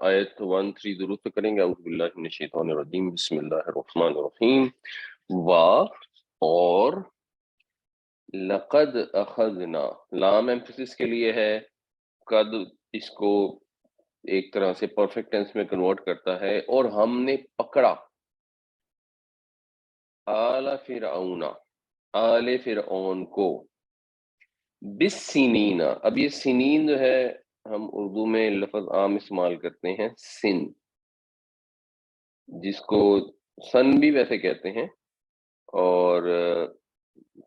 آیت 1-3 درست کریں گے. اعوذ باللہ من الشیطان الرجیم. بسم اللہ الرحمن الرحیم. اور لقد اخذنا، لام ایمفسس کے لیے ہے. قد اس کو ایک طرح سے پرفیکٹ ٹینس میں کنورٹ کرتا ہے. اور ہم نے پکڑا آل فرعون، آل فرعون کو، بالسنین. اب یہ سنین جو ہے ہم اردو میں لفظ عام استعمال کرتے ہیں سن، جس کو سن بھی ویسے کہتے ہیں. اور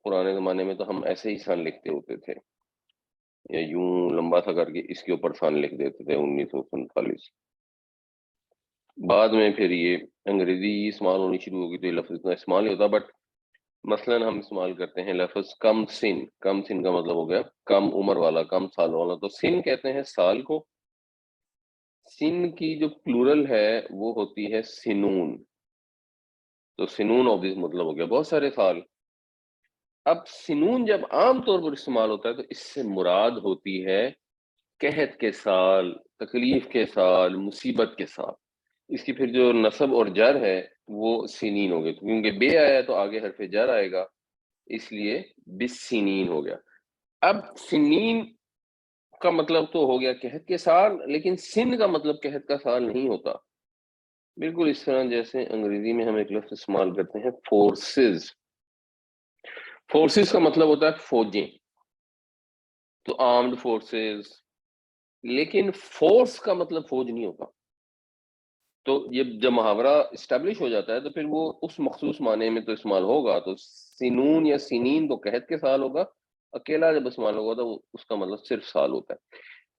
پرانے زمانے میں تو ہم ایسے ہی سن لکھتے ہوتے تھے، یا یوں لمبا سا کر کے اس کے اوپر سن لکھ دیتے تھے. 1947 بعد میں پھر یہ انگریزی استعمال ہونی شروع ہوگی تو یہ لفظ اتنا استعمال نہیں ہوتا. بٹ مثلا ہم استعمال کرتے ہیں لفظ کم سن. کم سن کا مطلب ہو گیا کم عمر والا، کم سال والا. تو سن کہتے ہیں سال کو. سن کی جو پلورل ہے وہ ہوتی ہے سنون. تو سنون آبویس مطلب ہو گیا بہت سارے سال. اب سنون جب عام طور پر استعمال ہوتا ہے تو اس سے مراد ہوتی ہے قحط کے سال، تکلیف کے سال، مصیبت کے سال. اس کی پھر جو نصب اور جر ہے وہ سنین ہو گئے، کیونکہ بے آیا تو آگے حرف جر آئے گا، اس لیے بالسنین ہو گیا. اب سنین کا مطلب تو ہو گیا قحط کے سال، لیکن سن کا مطلب قحط کا سال نہیں ہوتا. بالکل اس طرح جیسے انگریزی میں ہم ایک لفظ استعمال کرتے ہیں فورسز. فورسز کا مطلب ہوتا ہے فوجیں، تو آرمڈ فورسز. لیکن فورس کا مطلب فوج نہیں ہوتا. تو یہ جب محاورہ اسٹیبلش ہو جاتا ہے تو پھر وہ اس مخصوص معنی میں تو استعمال ہوگا. تو سنون یا سنین تو قحط کے سال ہوگا، اکیلا جب استعمال ہوگا تو اس کا مطلب صرف سال ہوتا ہے.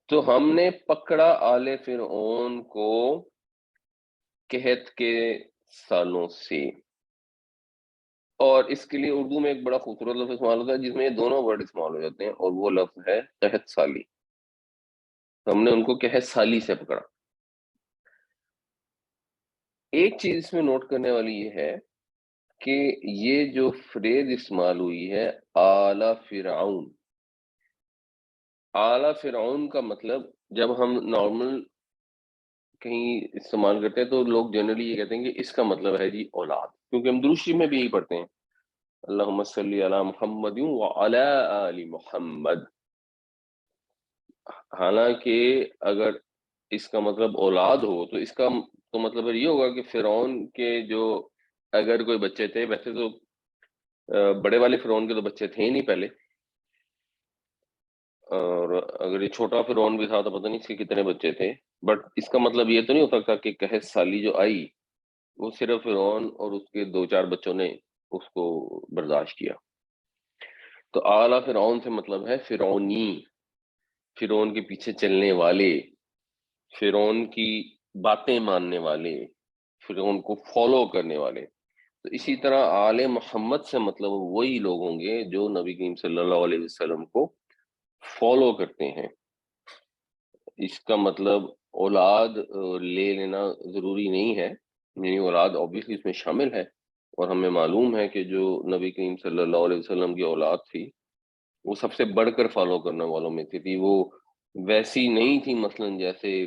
تو ہم نے پکڑا آل فرعون کو قحط کے سالوں سے. اور اس کے لیے اردو میں ایک بڑا خوبصورت لفظ استعمال ہوتا ہے جس میں یہ دونوں ورڈ استعمال ہو جاتے ہیں، اور وہ لفظ ہے قحط سالی. ہم نے ان کو قحط سالی سے پکڑا. ایک چیز اس میں نوٹ کرنے والی یہ ہے کہ یہ جو فریز استعمال ہوئی ہے آل فرعون، آل فرعون کا مطلب جب ہم نارمل کہیں استعمال کرتے ہیں تو لوگ جنرلی یہ کہتے ہیں کہ اس کا مطلب ہے جی اولاد، کیونکہ ہم درود شریف میں بھی یہی پڑھتے ہیں اللہم صلی علی محمد وعلی آل محمد. حالانکہ اگر اس کا مطلب اولاد ہو تو اس کا تو مطلب یہ ہوگا کہ فرعون کے جو اگر کوئی بچے تھے، ویسے تو بڑے والے فرعون کے تو بچے تھے ہی نہیں پہلے، اور اگر یہ چھوٹا فرعون بھی تھا تو پتہ نہیں اس کے کتنے بچے تھے. بٹ اس کا مطلب یہ تو نہیں ہو سکتا کہ قحط سالی جو آئی وہ صرف فرعون اور اس کے 2-4 بچوں نے اس کو برداشت کیا. تو اعلیٰ فرعون سے مطلب ہے فرعونی، فرعون کے پیچھے چلنے والے، فرعون کی باتیں ماننے والے، فرعون کو فالو کرنے والے. تو اسی طرح آل محمد سے مطلب وہی لوگ ہوں گے جو نبی کریم صلی اللہ علیہ وسلم کو فالو کرتے ہیں. اس کا مطلب اولاد لے لینا ضروری نہیں ہے، یعنی اولاد اوبیسلی اس میں شامل ہے. اور ہمیں معلوم ہے کہ جو نبی کریم صلی اللہ علیہ وسلم کی اولاد تھی وہ سب سے بڑھ کر فالو کرنے والوں میں تھی. وہ ویسی نہیں تھی مثلا جیسے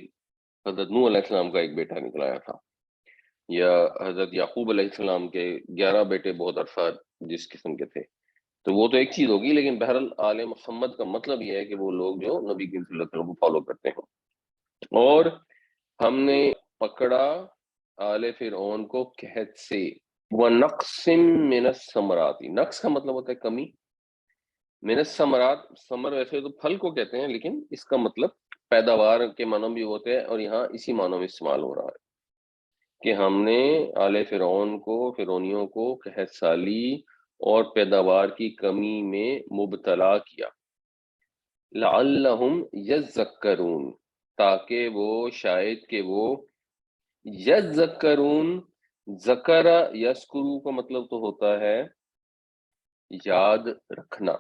حضرت نوح علیہ السلام کا ایک بیٹا نکلایا تھا، یا حضرت یعقوب علیہ السلام کے 11 بیٹے بہت عرصہ جس قسم کے تھے. تو وہ تو ایک چیز ہوگی، لیکن بہرحال آل محمد کا مطلب یہ ہے کہ وہ لوگ جو نبی کریم صلی اللہ علیہ وسلم کو فالو کرتے ہیں. اور ہم نے پکڑا آل فرعون کو قحط سے. وَنَقْسٍ مِّنَ الثَّمَرَاتِ، نقص کا مطلب ہوتا ہے کمی. من الثمرات، ثمر ویسے تو پھل کو کہتے ہیں، لیکن اس کا مطلب پیداوار کے معنوں بھی ہوتے ہیں، اور یہاں اسی معنوں میں استعمال ہو رہا ہے کہ ہم نے آل فرعون کو، فرعونیوں کو قحط سالی اور پیداوار کی کمی میں مبتلا کیا. لعلہم یذکرون، تاکہ وہ شاید کہ وہ یذکرون. ذکر یذکرو کا مطلب تو ہوتا ہے یاد رکھنا.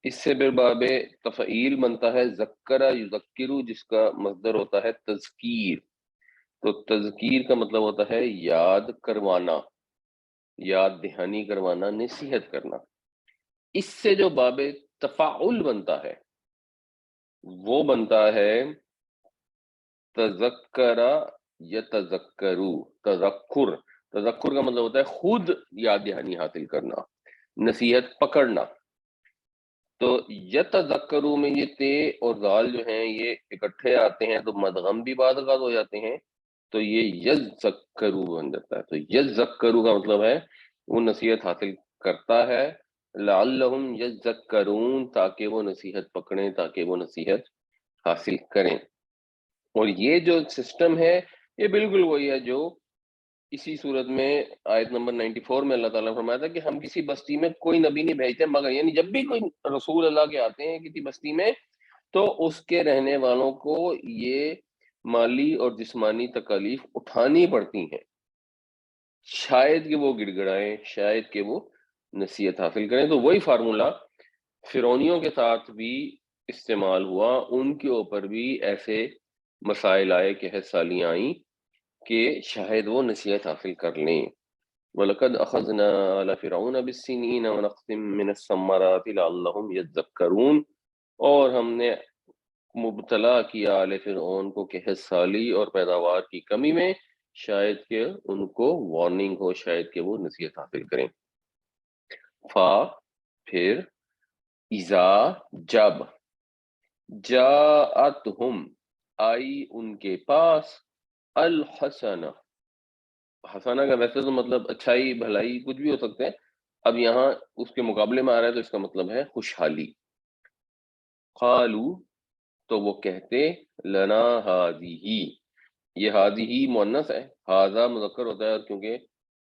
اس سے باب تفعیل بنتا ہے ذکر یذکرو، جس کا مصدر ہوتا ہے تذکیر. تو تذکیر کا مطلب ہوتا ہے یاد کروانا، یاد دہانی کروانا، نصیحت کرنا. اس سے جو باب تفاعل بنتا ہے وہ بنتا ہے تذکر یتذکرو، تذکر، تذکر کا مطلب ہوتا ہے خود یاد دہانی حاصل کرنا، نصیحت پکڑنا. تو یتذکرو میں یہ تے اور ذال جو ہیں یہ اکٹھے آتے ہیں تو مدغم بھی بعد اوقات ہو جاتے ہیں، تو یہ یذکرو بن جاتا ہے. تو یذکرو کا مطلب ہے وہ نصیحت حاصل کرتا ہے، لعلہم یذکرون تاکہ وہ نصیحت پکڑیں، تاکہ وہ نصیحت حاصل کریں. اور یہ جو سسٹم ہے یہ بالکل وہی ہے جو اسی صورت میں آیت نمبر 94 میں اللہ تعالیٰ نے فرمایا تھا کہ ہم کسی بستی میں کوئی نبی نہیں بھیجتے مگر، یعنی جب بھی کوئی رسول اللہ کے آتے ہیں کسی بستی میں تو اس کے رہنے والوں کو یہ مالی اور جسمانی تکالیف اٹھانی پڑتی ہیں، شاید کہ وہ گڑ گڑائیں، شاید کہ وہ نصیحت حاصل کریں. تو وہی فارمولا فرعونیوں کے ساتھ بھی استعمال ہوا، ان کے اوپر بھی ایسے مسائل آئے کہ سالیاں آئیں کہ شاید وہ نصیحت حاصل کر لیں. وَلَقَدْ أَخَذْنَا آلَ فِرْعَوْنَ بِالسِّنِينَ وَنَقْصٍ مِّنَ الثَّمَرَاتِ لَعَلَّهُمْ يَذَّكَّرُونَ، اور ہم نے مبتلا کیا آل فرعون کو کہ سالی اور پیداوار کی کمی میں، شاید کہ ان کو وارننگ ہو، شاید کہ وہ نصیحت حاصل کریں. فا پھر، اذا جب، جاءتہم آئی ان کے پاس، الحسنہ، حسنہ کا ویسے تو مطلب اچھائی بھلائی کچھ بھی ہو سکتے ہیں، اب یہاں اس کے مقابلے میں آ رہا ہے تو اس کا مطلب ہے خوشحالی. قالو تو وہ کہتے، لنا ہذہ، یہ ہذہ مؤنث ہے، ہذا مذکر ہوتا ہے، اور کیونکہ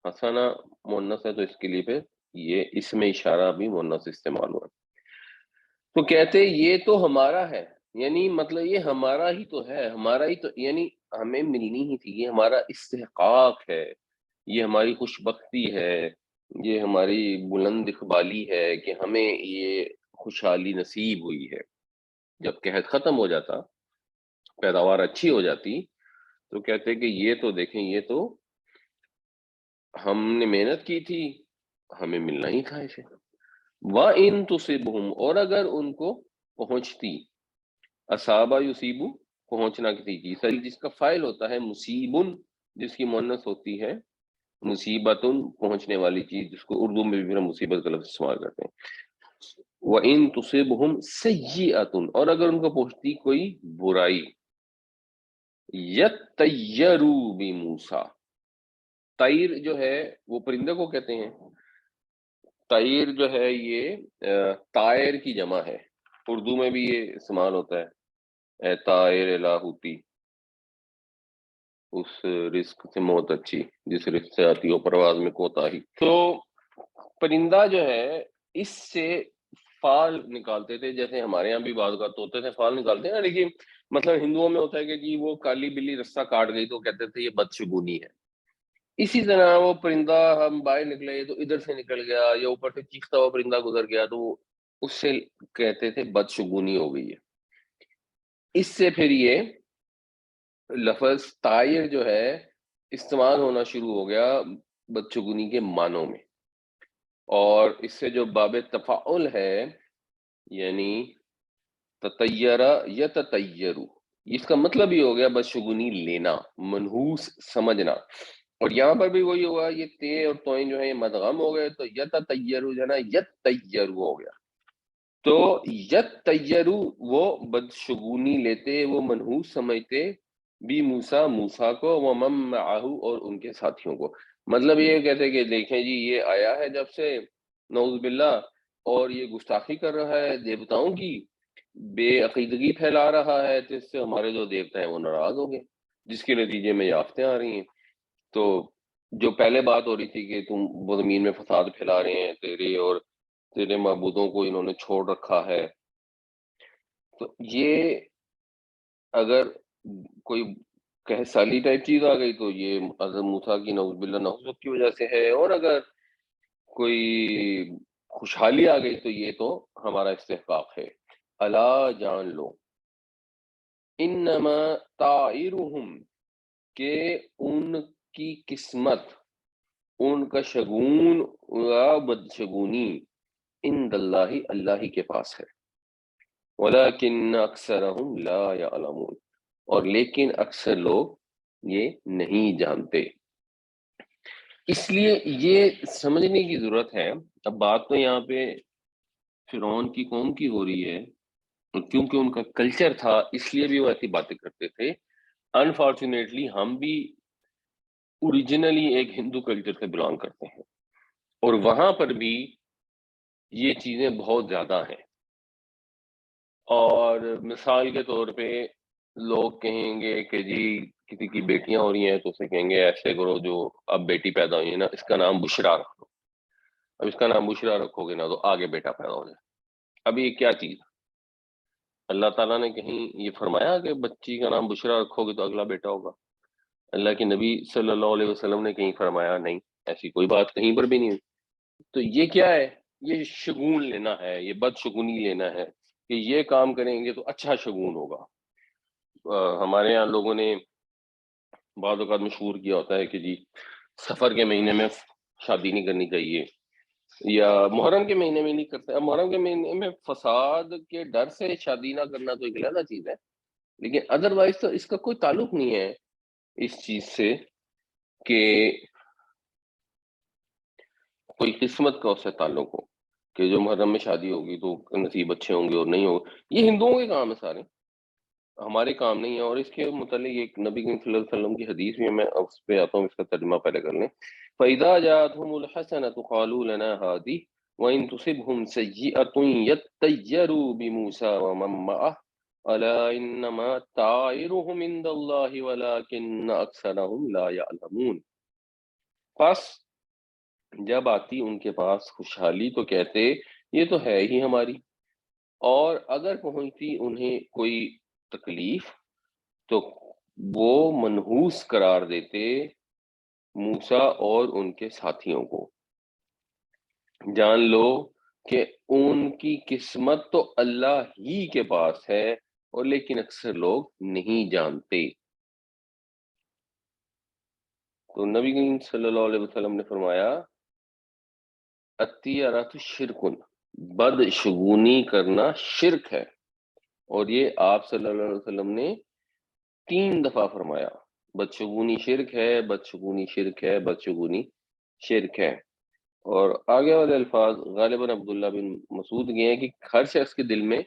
حسنہ مؤنث ہے تو اس کے لیے پھر یہ اس میں اشارہ بھی مؤنث استعمال ہوا. تو کہتے یہ تو ہمارا ہے، یعنی مطلب یہ ہمارا ہی تو ہے، ہمارا ہی تو، یعنی ہمیں ملنی ہی تھی، یہ ہمارا استحقاق ہے، یہ ہماری خوش بختی ہے، یہ ہماری بلند اقبالی ہے کہ ہمیں یہ خوشحالی نصیب ہوئی ہے. جب قحط ختم ہو جاتا، پیداوار اچھی ہو جاتی، تو کہتے کہ یہ تو دیکھیں، یہ تو ہم نے محنت کی تھی، ہمیں ملنا ہی تھا اسے. وَإِن تُصِبْهُمْ، اور اگر ان کو پہنچتی، اصابہ یصیبو پہنچنا کسی چیز، جس کا فاعل ہوتا ہے مصیبن، جس کی مؤنث ہوتی ہے مصیبتن پہنچنے والی چیز، جس کو اردو میں بھی ہم مصیبت کا لفظ استعمال کرتے ہیں. وَإِن تُصِبْهُمْ سَيِّئَةٌ، اور اگر ان کو پہنچتی کوئی برائی، یَطَّیَّرُوا بِموسیٰ، طیر جو ہے وہ پرندے کو کہتے ہیں، طیر جو ہے یہ طائر کی جمع ہے، اردو میں بھی یہ استعمال ہوتا ہے، اے طائر لاہوتی، اس رزق سے موت اچھی جس رزق سے آتی ہو پرواز میں کوتاہی. تو پرندہ جو ہے اس سے فال نکالتے تھے، جیسے ہمارے یہاں بھی بعض اوقات ہوتے تھے فال نکالتے ہیں نا، لیکن مطلب ہندوؤں میں ہوتا ہے کہ جی وہ کالی بلی رستہ کاٹ گئی تو کہتے تھے یہ بدشگونی ہے. اسی طرح وہ پرندہ ہم باہر نکلے تو ادھر سے نکل گیا، یا اوپر سے چیختا ہوا پرندہ گزر گیا تو اس سے کہتے تھے بدشگونی ہو گئی ہے. اس سے پھر یہ لفظ طائر جو ہے استعمال ہونا شروع ہو گیا بدشگونی کے معنوں میں، اور اس سے جو باب تفاعل ہے یعنی تطیرہ یا تطیرو، اس کا مطلب یہ ہو گیا بدشگونی لینا، منحوس سمجھنا. اور یہاں پر بھی وہی ہوا، یہ تے اور توئیں جو ہیں یہ مدغم ہو گئے تو یتطیرو جو ہے نا یتطیرو ہو گیا. تو یتطیرو وہ بدشگونی لیتے، وہ منحوس سمجھتے، بھی موسیٰ موسیٰ کو، ومن معہ اور ان کے ساتھیوں کو. مطلب یہ کہتے کہ دیکھیں جی یہ آیا ہے جب سے، نعوذ باللہ، اور یہ گستاخی کر رہا ہے دیوتاؤں کی، بے عقیدگی پھیلا رہا ہے، تو اس سے ہمارے جو دیوتا ہیں وہ ناراض ہو گئے، جس کے نتیجے میں یہ آفتیں آ رہی ہیں. تو جو پہلے بات ہو رہی تھی کہ تم وہ زمین میں فساد پھیلا رہے ہیں، تیرے اور تیرے معبودوں کو انہوں نے چھوڑ رکھا ہے، تو یہ اگر کوئی کہ سالی ٹائپ چیز آ گئی تو یہ حضرت موسیٰ کی نعوذ باللہ نحوست کی وجہ سے ہے، اور اگر کوئی خوشحالی آ گئی تو یہ تو ہمارا استحقاق ہے. الا جان لو، انما طائرہم کہ ان کی قسمت، ان کا شگون یا بدشگونی، عند اللہ اللہ ہی کے پاس ہے، ولیکن اکثرہم لا یعلمون، اور لیکن اکثر لوگ یہ نہیں جانتے. اس لیے یہ سمجھنے کی ضرورت ہے. اب بات تو یہاں پہ فرعون کی قوم کی ہو رہی ہے، کیونکہ ان کا کلچر تھا اس لیے بھی وہ ایسی باتیں کرتے تھے. انفارچونیٹلی ہم بھی اوریجنلی ایک ہندو کلچر سے بلانگ کرتے ہیں، اور وہاں پر بھی یہ چیزیں بہت زیادہ ہیں. اور مثال کے طور پہ لوگ کہیں گے کہ جی کسی کی بیٹیاں ہو رہی ہیں تو اسے کہیں گے ایسے کرو، جو اب بیٹی پیدا ہوئی ہے نا اس کا نام بشرا رکھو. اب اس کا نام بشرا رکھو گے نا تو آگے بیٹا پیدا ہو جائے. اب یہ کیا چیز؟ اللہ تعالیٰ نے کہیں یہ فرمایا کہ بچی کا نام بشرا رکھو گے تو اگلا بیٹا ہوگا؟ اللہ کے نبی صلی اللہ علیہ وسلم نے کہیں فرمایا؟ نہیں، ایسی کوئی بات کہیں پر بھی نہیں. تو یہ کیا ہے؟ یہ شگون لینا ہے، یہ بد شگونی لینا ہے کہ یہ کام کریں گے تو اچھا شگون ہوگا. ہمارے یہاں لوگوں نے بعض اوقات مشہور کیا ہوتا ہے کہ جی سفر کے مہینے میں شادی نہیں کرنی چاہیے، یا محرم کے مہینے میں نہیں کرتے. اب محرم کے مہینے میں فساد کے ڈر سے شادی نہ کرنا تو ایک علیحدہ چیز ہے، لیکن ادروائز تو اس کا کوئی تعلق نہیں ہے اس چیز سے کہ کوئی قسمت کا اس سے تعلق ہو کہ جو محرم میں شادی ہوگی تو نصیب اچھے ہوں گے اور نہیں ہوگے. یہ ہندوؤں کے کام ہے سارے، ہمارے کام نہیں ہے. اور اس کے متعلق ایک نبی کریم صلی اللہ علیہ وسلم کی حدیث میں میں اس پہ آتا ہوں، اس کا ترجمہ پہلے کر لیں. فَإِذَا جَاءَتْهُمُ الْحَسَنَةُ قَالُوا لَنَا هَٰذِهِ وَإِن تُصِبْهُمْ سَيِّئَةٌ يَطَّيَّرُوا بِمُوسَىٰ وَمَن مَّعَهُ أَلَا إِنَّمَا طَائِرُهُمْ عِندَ اللَّهِ وَلَٰكِنَّ أَكْثَرَهُمْ لَا يَعْلَمُونَ. پس جب آتی ان کے پاس خوشحالی تو کہتے یہ تو ہے ہی ہماری، اور اگر پہنچتی انہیں کوئی تکلیف تو وہ منحوس قرار دیتے موسیٰ اور ان کے ساتھیوں کو. جان لو کہ ان کی قسمت تو اللہ ہی کے پاس ہے، اور لیکن اکثر لوگ نہیں جانتے. تو نبی کریم صلی اللہ علیہ وسلم نے فرمایا الطیرۃ شرکن، بد شگونی کرنا شرک ہے. اور یہ آپ صلی اللہ علیہ وسلم نے 3 دفعہ فرمایا بدشگونی شرک ہے، بدشگونی شرک ہے، بدشگونی شرک ہے. اور آگے والے الفاظ غالباً عبداللہ بن مسعود کے ہیں کہ ہر شخص کے دل میں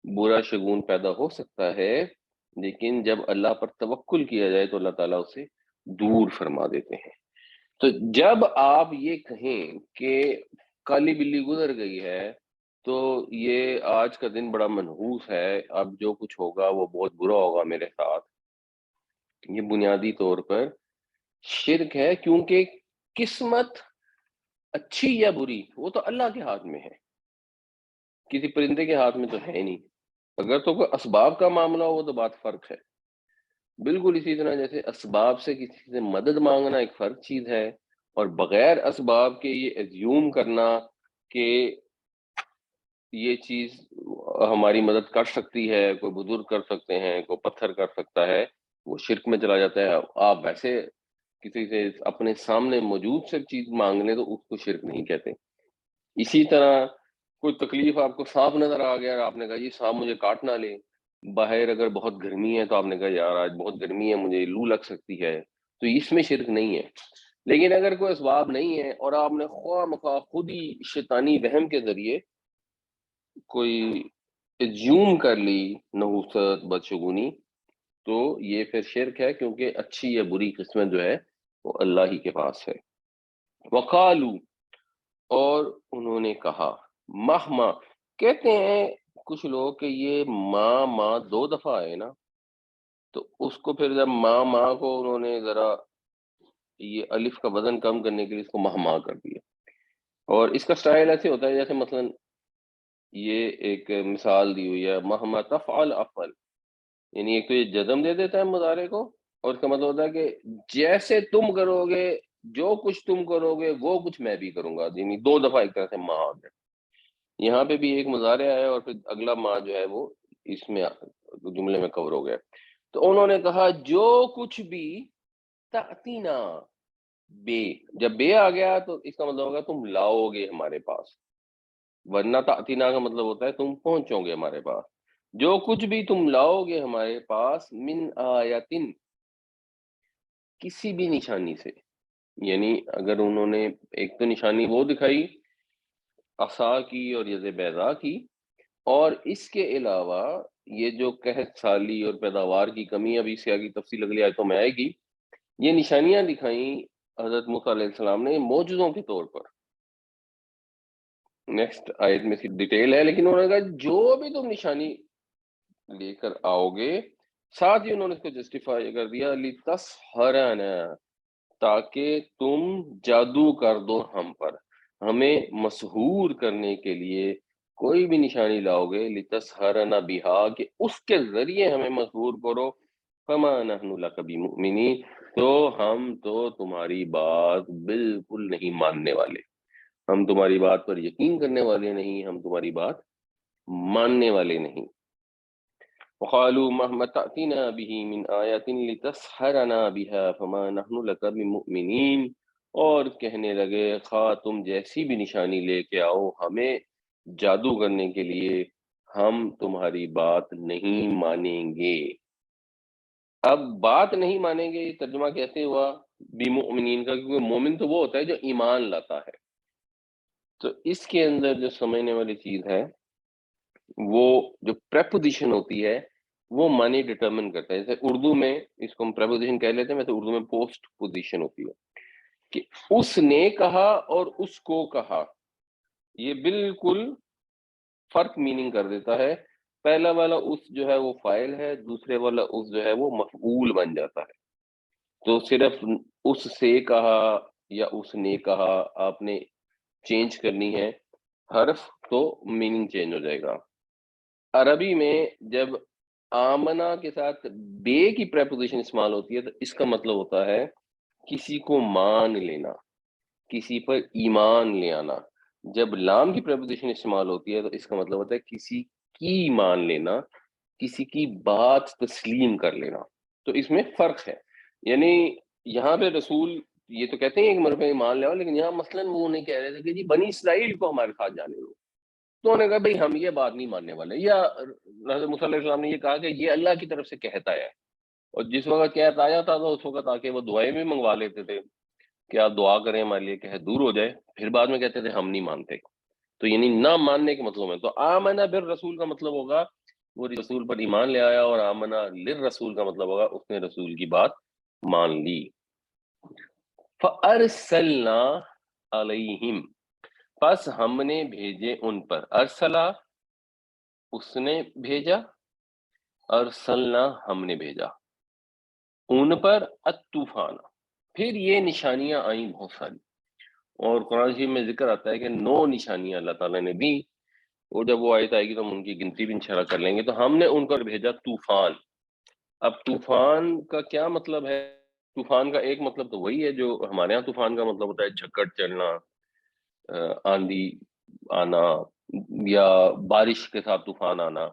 برا شگون پیدا ہو سکتا ہے، لیکن جب اللہ پر توکل کیا جائے تو اللہ تعالیٰ اسے دور فرما دیتے ہیں. تو جب آپ یہ کہیں کہ کالی بلی گزر گئی ہے تو یہ آج کا دن بڑا منحوس ہے، اب جو کچھ ہوگا وہ بہت برا ہوگا میرے ساتھ، یہ بنیادی طور پر شرک ہے. کیونکہ قسمت اچھی یا بری وہ تو اللہ کے ہاتھ میں ہے، کسی پرندے کے ہاتھ میں تو ہے نہیں. اگر تو کوئی اسباب کا معاملہ ہو تو بات فرق ہے. بالکل اسی طرح جیسے اسباب سے کسی سے مدد مانگنا ایک فرق چیز ہے، اور بغیر اسباب کے یہ ایزیوم کرنا کہ یہ چیز ہماری مدد کر سکتی ہے، کوئی بزرگ کر سکتے ہیں، کوئی پتھر کر سکتا ہے، وہ شرک میں چلا جاتا ہے. آپ ویسے کسی سے اپنے سامنے موجود سے چیز مانگ لیں تو اس کو شرک نہیں کہتے. اسی طرح کوئی تکلیف آپ کو سانپ نظر آ گیا اور آپ نے کہا جی سانپ مجھے کاٹ نہ لے. باہر اگر بہت گرمی ہے تو آپ نے کہا یار آج بہت گرمی ہے مجھے لو لگ سکتی ہے، تو اس میں شرک نہیں ہے. لیکن اگر کوئی اسباب نہیں ہے اور آپ نے خواہ مخواہ خود ہی شیطانی وہم کے ذریعے کوئی ایزیوم کر لی نحوست بدشگونی، تو یہ پھر شرک ہے، کیونکہ اچھی یا بری قسمت جو ہے وہ اللہ ہی کے پاس ہے. وقالو، اور انہوں نے کہا، مہما کہتے ہیں کچھ لوگ کہ یہ ماں 2 دفعہ آئے نا، تو اس کو پھر جب ماں کو انہوں نے ذرا یہ الف کا وزن کم کرنے کے لیے اس کو مہما کر دیا. اور اس کا سٹائل ایسے ہوتا ہے جیسے مثلا یہ ایک مثال دی ہوئی ہے مہما تفعل افعل، یعنی ایک تو یہ جزم دے دیتا ہے مضارع کو، اور اس کا مطلب ہوتا ہے کہ جیسے تم کرو گے، جو کچھ تم کرو گے وہ کچھ میں بھی کروں گا. یعنی 2 دفعہ ایک طرح سے ماں آ گیا. یہاں پہ بھی ایک مضارع ہے اور پھر اگلا ماں جو ہے وہ اس میں جملے میں کور ہو گیا. تو انہوں نے کہا جو کچھ بھی تأتینا، بے، جب بے آ گیا تو اس کا مطلب ہوگا تم لاؤ گے ہمارے پاس، ورنہ تأتینا کا مطلب ہوتا ہے تم پہنچو گے ہمارے پاس. جو کچھ بھی تم لاؤ گے ہمارے پاس من آیتن، کسی بھی نشانی سے، یعنی اگر انہوں نے ایک تو نشانی وہ دکھائی عصا کی اور ید بیضا کی، اور اس کے علاوہ یہ جو قحط سالی اور پیداوار کی کمی، ابھی سے آگے تفصیل اگلی آیتوں میں آئے گی، یہ نشانیاں دکھائیں حضرت موسیٰ علیہ السلام نے معجزوں کے طور پر. نیکسٹ آیت میں سی ڈیٹیل ہے، لیکن انہوں نے کہا جو بھی تم نشانی لے کر آؤ گے، ساتھ ہی انہوں نے اس کو جسٹیفائی کر دیا لِتَسْحَرَنَا، تاکہ تم جادو کر دو ہم پر، ہمیں مسحور کرنے کے لیے کوئی بھی نشانی لاؤ گے، لِتَسْحَرَنَا بِهَا، کہ اس کے ذریعے ہمیں مسحور کرو، فَمَا نَحْنُ لَكَ بِمُؤْمِنِينَ، تو ہم تو تمہاری بات بالکل نہیں ماننے والے، ہم تمہاری بات پر یقین کرنے والے نہیں، ہم تمہاری بات ماننے والے نہیں. وقالوا مهما تأتنا به من آیة لتسحرنا بها فما نحن لك بمؤمنین، اور کہنے لگے خواہ تم جیسی بھی نشانی لے کے آؤ ہمیں جادو کرنے کے لیے، ہم تمہاری بات نہیں مانیں گے. اب بات نہیں مانیں گے، یہ ترجمہ کیسے ہوا بمؤمنین کا؟ کیونکہ مومن تو وہ ہوتا ہے جو ایمان لاتا ہے. تو اس کے اندر جو سمجھنے والی چیز ہے، وہ جو پریپوزیشن ہوتی ہے وہ معنی ڈٹرمن کرتا ہے. جیسے اردو میں اس کو ہم پریپوزیشن کہہ لیتے ہیں، ویسے اردو میں پوسٹ پوزیشن ہوتی ہے کہ اس نے کہا اور اس کو کہا، یہ بالکل فرق میننگ کر دیتا ہے. پہلا والا اس جو ہے وہ فاعل ہے، دوسرے والا اس جو ہے وہ مفعول بن جاتا ہے. تو صرف اس سے کہا یا اس نے کہا آپ نے چینج کرنی ہے حرف، تو میننگ چینج ہو جائے گا. عربی میں جب آمنا کے ساتھ بے کی پریپوزیشن استعمال ہوتی ہے تو اس کا مطلب ہوتا ہے کسی کو مان لینا، کسی پر ایمان لے آنا. جب لام کی پریپوزیشن استعمال ہوتی ہے تو اس کا مطلب ہوتا ہے کسی کی مان لینا، کسی کی بات تسلیم کر لینا. تو اس میں فرق ہے. یعنی یہاں پہ رسول یہ تو کہتے ہیں کہ مرے پہ ایمان لے آؤ، لیکن یہاں مثلاً وہ نہیں کہہ رہے تھے کہ جی بنی اسرائیل کو ہمارے ساتھ جانے دو. تو انہوں نے کہا بھئی ہم یہ بات نہیں ماننے والے، یا حضرت موسیٰ علیہ السلام نے یہ کہا کہ یہ اللہ کی طرف سے کہتا ہے، اور جس وقت کہتا آیا تھا تو اس وقت آ کے وہ دعائیں بھی منگوا لیتے تھے کہ آپ دعا کریں ہمارے لیے کہ دور ہو جائے، پھر بعد میں کہتے تھے ہم نہیں مانتے. تو یعنی نہ ماننے کے مطلب ہے. تو آمنہ بالرسول کا مطلب ہوگا وہ رسول پر ایمان لے آیا، اور آمنہ للرسول کا مطلب ہوگا اس نے رسول کی بات مان لی. فَأَرْسَلْنَا عَلَيْهِمْ، پس ہم نے بھیجے ان پر. ارسلا اس نے بھیجا، ارسلنا ہم نے بھیجا ان پر الطوفان. پھر یہ نشانیاں آئیں بہت ساری، اور قرآن شریف میں ذکر آتا ہے کہ 9 نشانیاں اللہ تعالیٰ نے دی، اور جب وہ آیت آئے گی تو ہم ان کی گنتی بھی انشاءاللہ کر لیں گے. تو ہم نے ان پر بھیجا طوفان. اب طوفان کا کیا مطلب ہے؟ طوفان کا ایک مطلب تو وہی ہے جو ہمارے ہاں طوفان کا مطلب ہوتا ہے جھکڑ چلنا، آندھی آنا، یا بارش کے ساتھ طوفان آنا.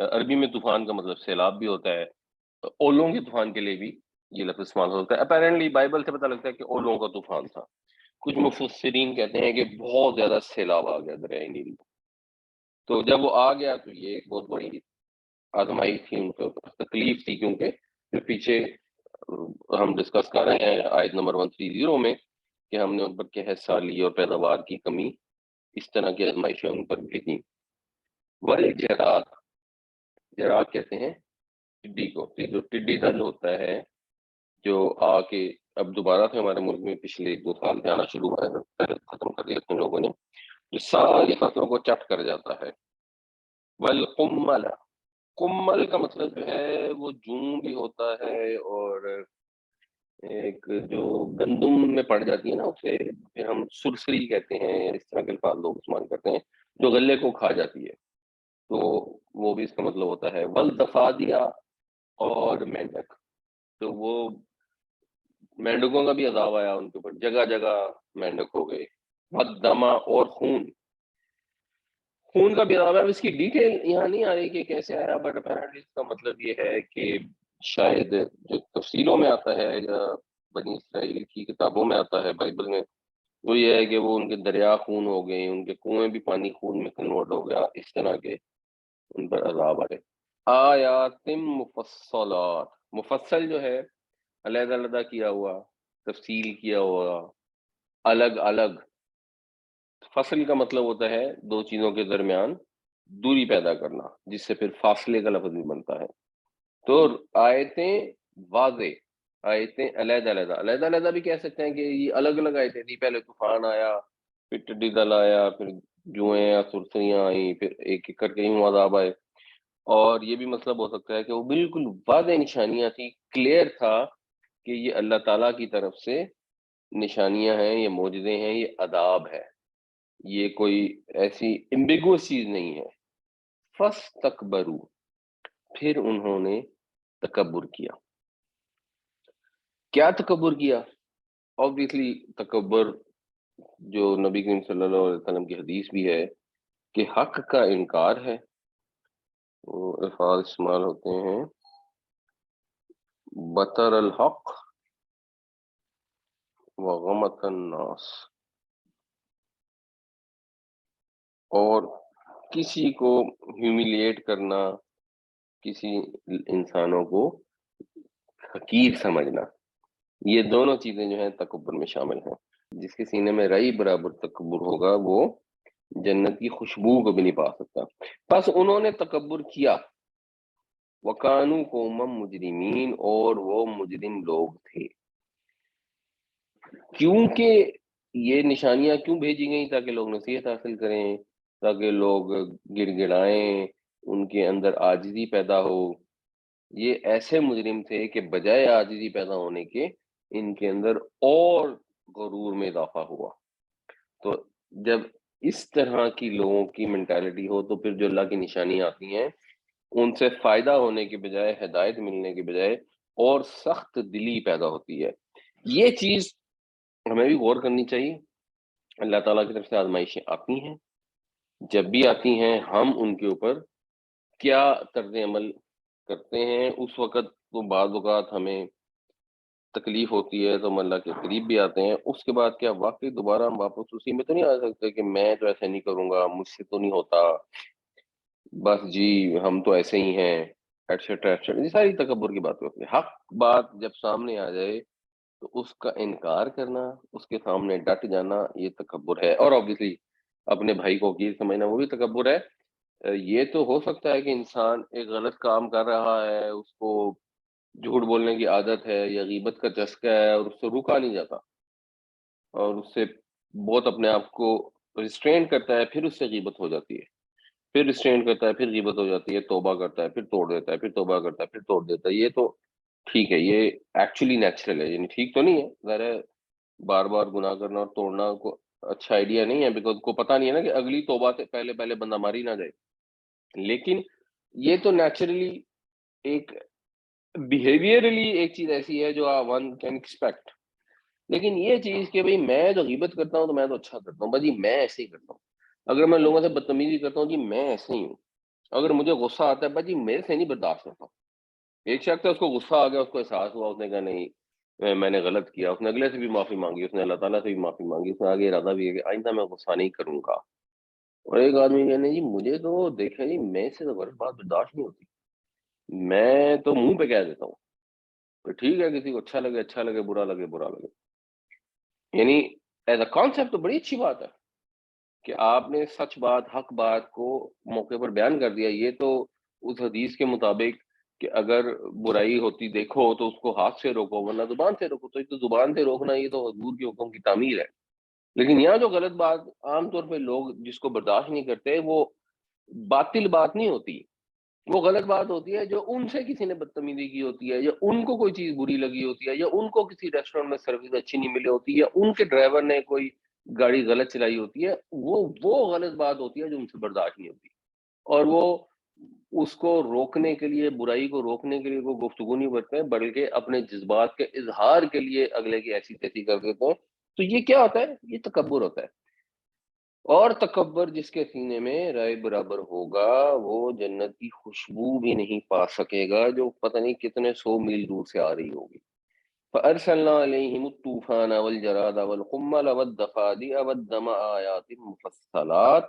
عربی میں طوفان کا مطلب سیلاب بھی ہوتا ہے. اولوں کے طوفان کے لیے بھی یہ لفظ استعمال ہوتا ہے. اپیرنٹلی بائبل سے پتہ لگتا ہے کہ اولوں کا طوفان تھا. کچھ مفسرین کہتے ہیں کہ بہت زیادہ سیلاب آ گیا دریائے نیل. تو جب وہ آ گیا تو یہ ایک بہت بڑی آزمائی تھی ان کو، تکلیف تھی، کیونکہ جو پیچھے ہم ڈسکس کر رہے ہیں آیت نمبر 130 میں کہ ہم نے ان پر قحط سالی اور پیداوار کی کمی، اس طرح کی آزمائشیں ان پر بھیجیں. والجراد، جراد کہتے ہیں ٹڈی کو. جو ٹڈی دل ہوتا ہے جو آ کے اب دوبارہ سے ہمارے ملک میں پچھلے 2 سال سے آنا شروع ہوا ہے، ختم کر دیا اتنے لوگوں نے، جو ساری فصلوں کو چٹ کر جاتا ہے. والقمل، قمل کا مطلب جو ہے وہ جوں بھی ہوتا ہے، اور ایک جو گندم میں پڑ جاتی ہے نا اسے پھر ہم سرسری کہتے ہیں، اس طرح کے الفاظ لوگ استعمال کرتے ہیں، جو غلے کو کھا جاتی ہے، تو وہ بھی اس کا مطلب ہوتا ہے. والضفادع، اور مینڈک، تو وہ مینڈکوں کا بھی عذاب آیا ان کے اوپر، جگہ جگہ مینڈک ہو گئے. والدمع، اور خون، خون کا بھی عذاب ہے. اس کی ڈیٹیل یہاں نہیں آ رہی کہ کیسے آیا، بٹ اپیرنٹلی اس کا مطلب یہ ہے کہ شاید جو تفسیروں میں آتا ہے یا بنی اسرائیل کی کتابوں میں آتا ہے بائبل میں، وہ یہ ہے کہ وہ ان کے دریا خون ہو گئے، ان کے کنویں بھی پانی خون میں کنورٹ ہو گیا، اس طرح کے ان پر عذاب آئے۔ آیات مفصلات، مفصل جو ہے علیحدہ علیحدہ کیا ہوا، تفصیل کیا ہوا، الگ الگ۔ فصل کا مطلب ہوتا ہے دو چیزوں کے درمیان دوری پیدا کرنا، جس سے پھر فاصلے کا لفظ بھی بنتا ہے۔ تو آیتیں واضح، آیتیں علیحدہ علیحدہ، علیحدہ علیحدہ بھی کہہ سکتے ہیں کہ یہ الگ الگ آیتیں تھی، پہلے طوفان آیا، پھر ٹڈی دل آیا، پھر جوئیں یا سرسریاں آئیں، پھر ایک ایک کر کے یوں عذاب آئے۔ اور یہ بھی مطلب ہو سکتا ہے کہ وہ بالکل واضح نشانیاں تھی، کلیئر تھا کہ یہ اللہ تعالیٰ کی طرف سے نشانیاں ہیں، یہ معجزے ہیں، یہ عذاب ہے، یہ کوئی ایسی امبیگوس چیز نہیں ہے۔ فَاسْتَكْبَرُوا، پھر انہوں نے تکبر کیا۔ کیا تکبر کیا؟ obviously تکبر جو نبی کریم صلی اللہ علیہ وسلم کی حدیث بھی ہے کہ حق کا انکار ہے، وہ الفاظ استعمال ہوتے ہیں بطر الحق وغمط الناس، اور کسی کو ہیوملیٹ کرنا، کسی انسانوں کو حقیر سمجھنا، یہ دونوں چیزیں جو ہیں تکبر میں شامل ہیں۔ جس کے سینے میں رائی برابر تکبر ہوگا وہ جنت کی خوشبو کو بھی نہیں پا سکتا۔ بس انہوں نے تکبر کیا، وَكَانُوا قَوْمًا مُجْرِمِينَ، اور وہ مجرم لوگ تھے۔ کیونکہ یہ نشانیاں کیوں بھیجی گئیں؟ تاکہ لوگ نصیحت حاصل کریں، تاکہ لوگ گڑ گڑائیں، ان کے اندر عاجزی پیدا ہو۔ یہ ایسے مجرم تھے کہ بجائے عاجزی پیدا ہونے کے ان کے اندر اور غرور میں اضافہ ہوا۔ تو جب اس طرح کی لوگوں کی مینٹالٹی ہو تو پھر جو اللہ کی نشانیاں آتی ہیں ان سے فائدہ ہونے کے بجائے، ہدایت ملنے کے بجائے اور سخت دلی پیدا ہوتی ہے۔ یہ چیز ہمیں بھی غور کرنی چاہیے۔ اللہ تعالیٰ کی طرف سے آزمائشیں آتی ہیں، جب بھی آتی ہیں ہم ان کے اوپر کیا طرز عمل کرتے ہیں۔ اس وقت تو بعض اوقات ہمیں تکلیف ہوتی ہے تو ہم اللہ کے قریب بھی آتے ہیں، اس کے بعد کیا واقعی دوبارہ ہم واپس اسی میں تو نہیں آ سکتے کہ میں تو ایسے نہیں کروں گا، مجھ سے تو نہیں ہوتا، بس جی ہم تو ایسے ہی ہیں، ایٹسٹرا ایٹسٹرا، یہ ساری تکبر کی باتیں ہوتی ہیں۔ حق بات جب سامنے آ جائے تو اس کا انکار کرنا، اس کے سامنے ڈٹ جانا، یہ تکبر ہے۔ اور obviously اپنے بھائی کو حقیر سمجھنا وہ بھی تکبر ہے۔ یہ تو ہو سکتا ہے کہ انسان ایک غلط کام کر رہا ہے، اس کو جھوٹ بولنے کی عادت ہے یا غیبت کا چسکا ہے اور اس سے روکا نہیں جاتا، اور اس سے بہت اپنے آپ کو ریسٹرین کرتا ہے، پھر اس سے غیبت ہو جاتی ہے، پھر ریسٹرین کرتا ہے، پھر غیبت ہو جاتی ہے، توبہ کرتا ہے، پھر توڑ دیتا ہے، پھر توبہ کرتا ہے، پھر توڑ دیتا ہے۔ یہ تو ٹھیک ہے، یہ ایکچولی نیچرل ہے، یعنی ٹھیک تو نہیں ہے، ظاہر ہے بار بار گناہ کرنا اور توڑنا کو اچھا آئیڈیا نہیں ہے، بیکاز کو پتہ نہیں ہے نا کہ اگلی توبہ سے پہلے پہلے بندہ ماری نہ جائے۔ لیکن یہ تو نیچرلی ایک بیہیویئرلی ایک چیز ایسی ہے جو ون کین ایکسپیکٹ۔ لیکن یہ چیز کہ بھئی میں جو غیبت کرتا ہوں تو میں تو اچھا کرتا ہوں، بس جی میں ایسے ہی کرتا ہوں، اگر میں لوگوں سے بدتمیزی کرتا ہوں جی میں ایسے ہی ہوں، اگر مجھے غصہ آتا ہے بس جی میرے سے نہیں برداشت ہوتا۔ ایک شخص ہے، اس کو غصہ آ گیا، اس کو احساس ہوا، اس نے کہا نہیں میں نے غلط کیا، اس نے اگلے سے بھی معافی مانگی، اس نے اللہ تعالیٰ سے بھی معافی مانگی، اس نے آگے ارادہ بھی ہے کہ آئندہ میں غصہ نہیں کروں گا۔ اور ایک آدمی کہنے جی مجھے تو دیکھیں جی میں سے تو غلط بات برداشت نہیں ہوتی، میں تو منہ پہ کہہ دیتا ہوں، تو ٹھیک ہے کسی کو اچھا لگے اچھا لگے، برا لگے برا لگے۔ یعنی ایز اے کانسیپٹ تو بڑی اچھی بات ہے کہ آپ نے سچ بات، حق بات کو موقع پر بیان کر دیا۔ یہ تو اس حدیث کے مطابق کہ اگر برائی ہوتی دیکھو تو اس کو ہاتھ سے روکو ورنہ زبان سے روکو، تو یہ تو زبان سے روکنا یہ تو حضور کے حکم کی تعمیل ہے۔ لیکن یہاں جو غلط بات عام طور پہ لوگ جس کو برداشت نہیں کرتے، وہ باطل بات نہیں ہوتی، وہ غلط بات ہوتی ہے جو ان سے کسی نے بدتمیزی کی ہوتی ہے، یا ان کو کوئی چیز بری لگی ہوتی ہے، یا ان کو کسی ریسٹورینٹ میں سروس اچھی نہیں ملی ہوتی، یا ان کے ڈرائیور نے کوئی گاڑی غلط چلائی ہوتی ہے، وہ غلط بات ہوتی ہے جو ان سے برداشت نہیں ہوتی، اور وہ اس کو روکنے کے لیے، برائی کو روکنے کے لیے وہ گفتگو نہیں کرتے ہیں، بلکہ اپنے جذبات کے اظہار کے لیے اگلے کی ایسی تیسی کر دیتے ہیں۔ تو یہ کیا ہوتا ہے؟ یہ تکبر ہوتا ہے۔ اور تکبر جس کے سینے میں رائے برابر ہوگا وہ جنت کی خوشبو بھی نہیں پا سکے گا، جو پتہ نہیں کتنے سو میل دور سے آ رہی ہوگی۔ فَأَرْسَلْنَا عَلَيْهِمُ الطُّوفَانَ وَالْجَرَادَ وَالْقُمَّلَ وَالضَّفَادِعَ وَالدَّمَ آيَاتٍ مُفَصَّلَاتٍ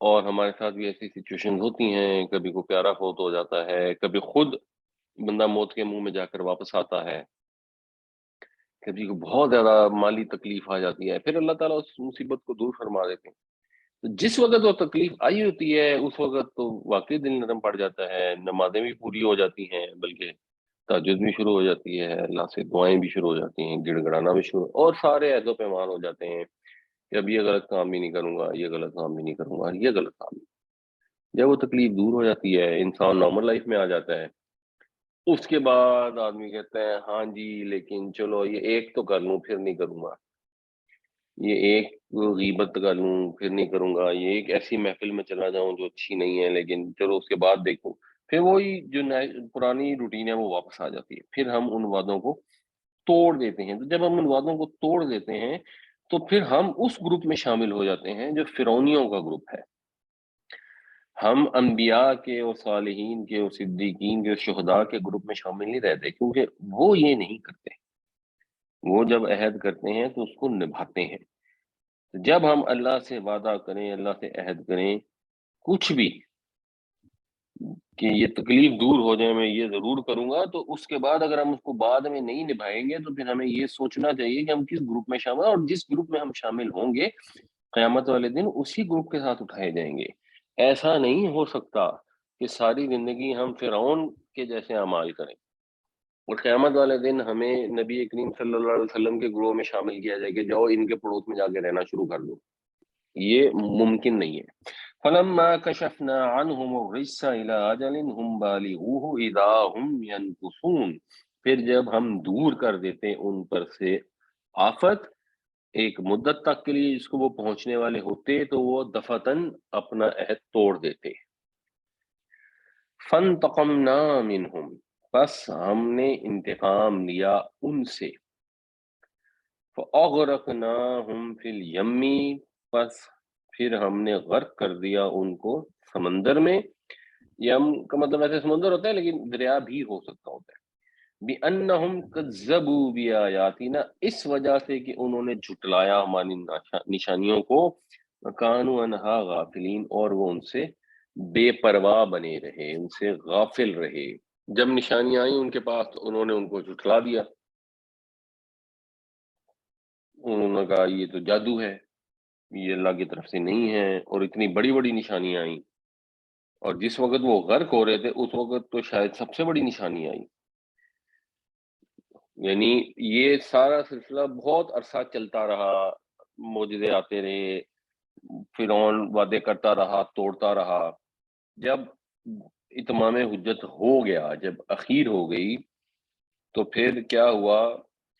اور ہمارے ساتھ بھی ایسی سچویشن ہوتی ہیں، کبھی کوئی پیارا فوت ہو جاتا ہے، کبھی خود بندہ موت کے منہ میں جا کر واپس آتا ہے، کبھی کو بہت زیادہ مالی تکلیف آ جاتی ہے، پھر اللہ تعالیٰ اس مصیبت کو دور فرما دیتے ہیں۔ تو جس وقت وہ تکلیف آئی ہوتی ہے اس وقت تو واقعی دل نرم پڑ جاتا ہے، نمازیں بھی پوری ہو جاتی ہیں، بلکہ تہجد بھی شروع ہو جاتی ہے، اللہ سے دعائیں بھی شروع ہو جاتی ہیں، گڑ گڑانا بھی شروع، اور سارے عہد و پیمان ہو جاتے ہیں کہ اب یہ غلط کام بھی نہیں کروں گا، یہ غلط کام بھی نہیں کروں گا، یہ غلط کام بھی۔ جب وہ تکلیف دور ہو جاتی ہے، انسان نارمل لائف میں آ جاتا ہے، اس کے بعد آدمی کہتا ہے ہاں جی لیکن چلو یہ ایک تو کر لوں پھر نہیں کروں گا، یہ ایک غیبت کر لوں پھر نہیں کروں گا، یہ ایک ایسی محفل میں چلا جاؤں جو اچھی نہیں ہے لیکن چلو اس کے بعد دیکھوں، پھر وہی جو پرانی روٹین ہے وہ واپس آ جاتی ہے، پھر ہم ان وعدوں کو توڑ دیتے ہیں۔ تو جب ہم ان وعدوں کو توڑ دیتے ہیں تو پھر ہم اس گروپ میں شامل ہو جاتے ہیں جو فرعونیوں کا گروپ ہے۔ ہم انبیاء کے اور صالحین کے اور صدیقین کے اور شہداء کے گروپ میں شامل نہیں رہتے، کیونکہ وہ یہ نہیں کرتے، وہ جب عہد کرتے ہیں تو اس کو نبھاتے ہیں۔ جب ہم اللہ سے وعدہ کریں، اللہ سے عہد کریں کچھ بھی کہ یہ تکلیف دور ہو جائے میں یہ ضرور کروں گا، تو اس کے بعد اگر ہم اس کو بعد میں نہیں نبھائیں گے تو پھر ہمیں یہ سوچنا چاہیے کہ ہم کس گروپ میں شامل ہیں، اور جس گروپ میں ہم شامل ہوں گے قیامت والے دن اسی گروپ کے ساتھ اٹھائے جائیں گے۔ ایسا نہیں ہو سکتا کہ ساری زندگی ہم فرعون کے جیسے اعمال کریں اور قیامت والے دن ہمیں نبی کریم صلی اللہ علیہ وسلم کے گروہ میں شامل کیا جائے کہ جاؤ ان کے پڑوس میں جا کے رہنا شروع کر دو۔ یہ ممکن نہیں ہے۔ فلما کشفنا عنہم الرجس الى اجل هم بالغوه اذا هم ينكثون، پھر جب ہم دور کر دیتے ان پر سے آفت ایک مدت تک کے لیے جس کو وہ پہنچنے والے ہوتے تو وہ دفعتاً اپنا عہد توڑ دیتے۔ فانتقمنا منہم، بس ہم نے انتقام لیا ان سے۔ فاغرقناہم فی الیم، بس پھر ہم نے غرق کر دیا ان کو سمندر میں۔ یم کا مطلب ایسے سمندر ہوتا ہے لیکن دریا بھی ہو سکتا ہوتا ہے۔ بِأَنَّهُمْ كَذَّبُوا بِآيَاتِنَا، اس وجہ سے کہ انہوں نے جھٹلایا ہماری نشانیوں کو، وَكَانُوا عَنْهَا غافلین، اور وہ ان سے بے پرواہ بنے رہے، ان سے غافل رہے۔ جب نشانیاں آئیں ان کے پاس تو انہوں نے ان کو جھٹلا دیا، انہوں نے کہا یہ تو جادو ہے، یہ اللہ کی طرف سے نہیں ہے، اور اتنی بڑی بڑی نشانیاں آئیں، اور جس وقت وہ غرق ہو رہے تھے اس وقت تو شاید سب سے بڑی نشانی آئی۔ یعنی یہ سارا سلسلہ بہت عرصہ چلتا رہا، معجزے آتے رہے، فرعون وعدے کرتا رہا، توڑتا رہا۔ جب اتمام حجت ہو گیا، جب اخیر ہو گئی، تو پھر کیا ہوا؟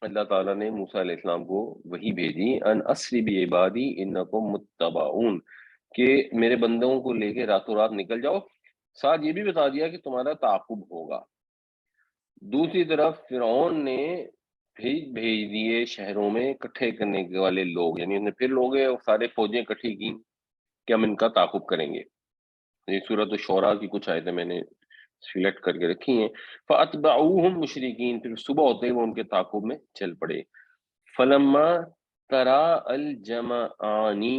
اللہ تعالیٰ نے موسیٰ علیہ السلام کو وحی بھیجی، ان اسری بعبادی انکم متبعون، کہ میرے بندوں کو لے کے راتوں رات نکل جاؤ، ساتھ یہ بھی بتا دیا کہ تمہارا تعاقب ہوگا۔ دوسری طرف فرعون نے بھیج دیے شہروں میں اکٹھے کرنے کے والے لوگ، یعنی انہوں نے پھر لوگ سارے فوجیں اکٹھی کی کہ ہم ان کا تعاقب کریں گے۔ یہ سورۃ الشعراء کی کچھ آیتیں میں نے سلیکٹ کر کے رکھی ہیں۔ فَأَتْبَعُوهُمْ مُشْرِكِينَ، پھر صبح ہوتے ہی وہ ان کے تعاقب میں چل پڑے۔ فَلَمَّا تَرَاءَ الْجَمْعَانِ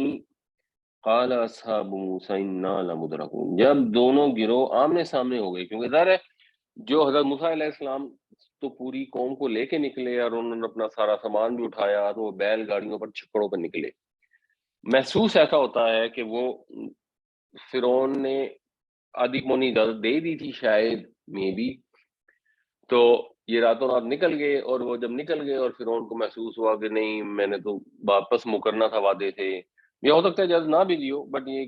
قَالَ أَصْحَابُ مُوسَىٰ إِنَّا لَمُدْرَكُونَ، جب دونوں گروہ آمنے سامنے ہو گئے، کیونکہ ظاہر ہے جو حضرت موسیٰ علیہ السلام تو پوری قوم کو لے کے نکلے اور انہوں نے اپنا سارا سامان بھی اٹھایا تو وہ بیل گاڑیوں پر چھکڑوں پر نکلے، محسوس ایسا ہوتا ہے کہ وہ فرعون نے آدھی پونی اجازت دے دی تھی شاید، میں بھی، تو یہ راتوں رات نکل گئے، اور وہ جب نکل گئے اور فرعون کو محسوس ہوا کہ نہیں میں نے تو واپس مکرنا تھا وعدے سے، یہ ہو سکتا ہے اجازت نہ بھی دیو بٹ یہ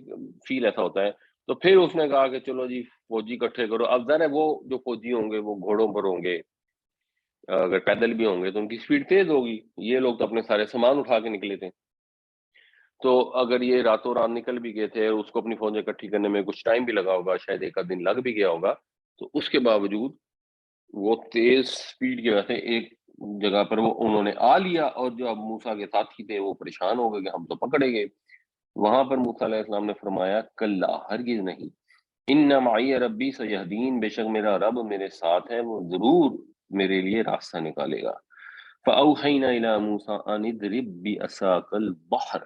فیل ایسا ہوتا ہے، تو پھر اس نے کہا کہ چلو جی فوجی اکٹھے کرو۔ اب ظاہر ہے وہ جو فوجی ہوں گے وہ گھوڑوں پر ہوں گے، اگر پیدل بھی ہوں گے تو ان کی سپیڈ تیز ہوگی، یہ لوگ تو اپنے سارے سامان اٹھا کے نکلے تھے، تو اگر یہ راتوں رات نکل بھی گئے تھے، اس کو اپنی فوجیں اکٹھی کرنے میں کچھ ٹائم بھی لگا ہوگا، شاید ایک آدھ دن لگ بھی گیا ہوگا، تو اس کے باوجود وہ تیز سپیڈ کی وجہ سے ایک جگہ پر وہ انہوں نے آ لیا، اور جو اب موسیٰ کے ساتھی تھے وہ پریشان ہو گئے کہ ہم تو پکڑے گئے۔ وہاں پر موسیٰ علیہ السلام نے فرمایا کلا، ہرگز نہیں، ان معی ربی سیہدین، بے شک میرا رب میرے ساتھ ہے، وہ ضرور میرے لیے راستہ نکالے گا۔ فَأَوْحَيْنَا إِلَىٰ مُوسَىٰ أَنِ اضْرِب بِعَصَاكَ الْبَحْرَ،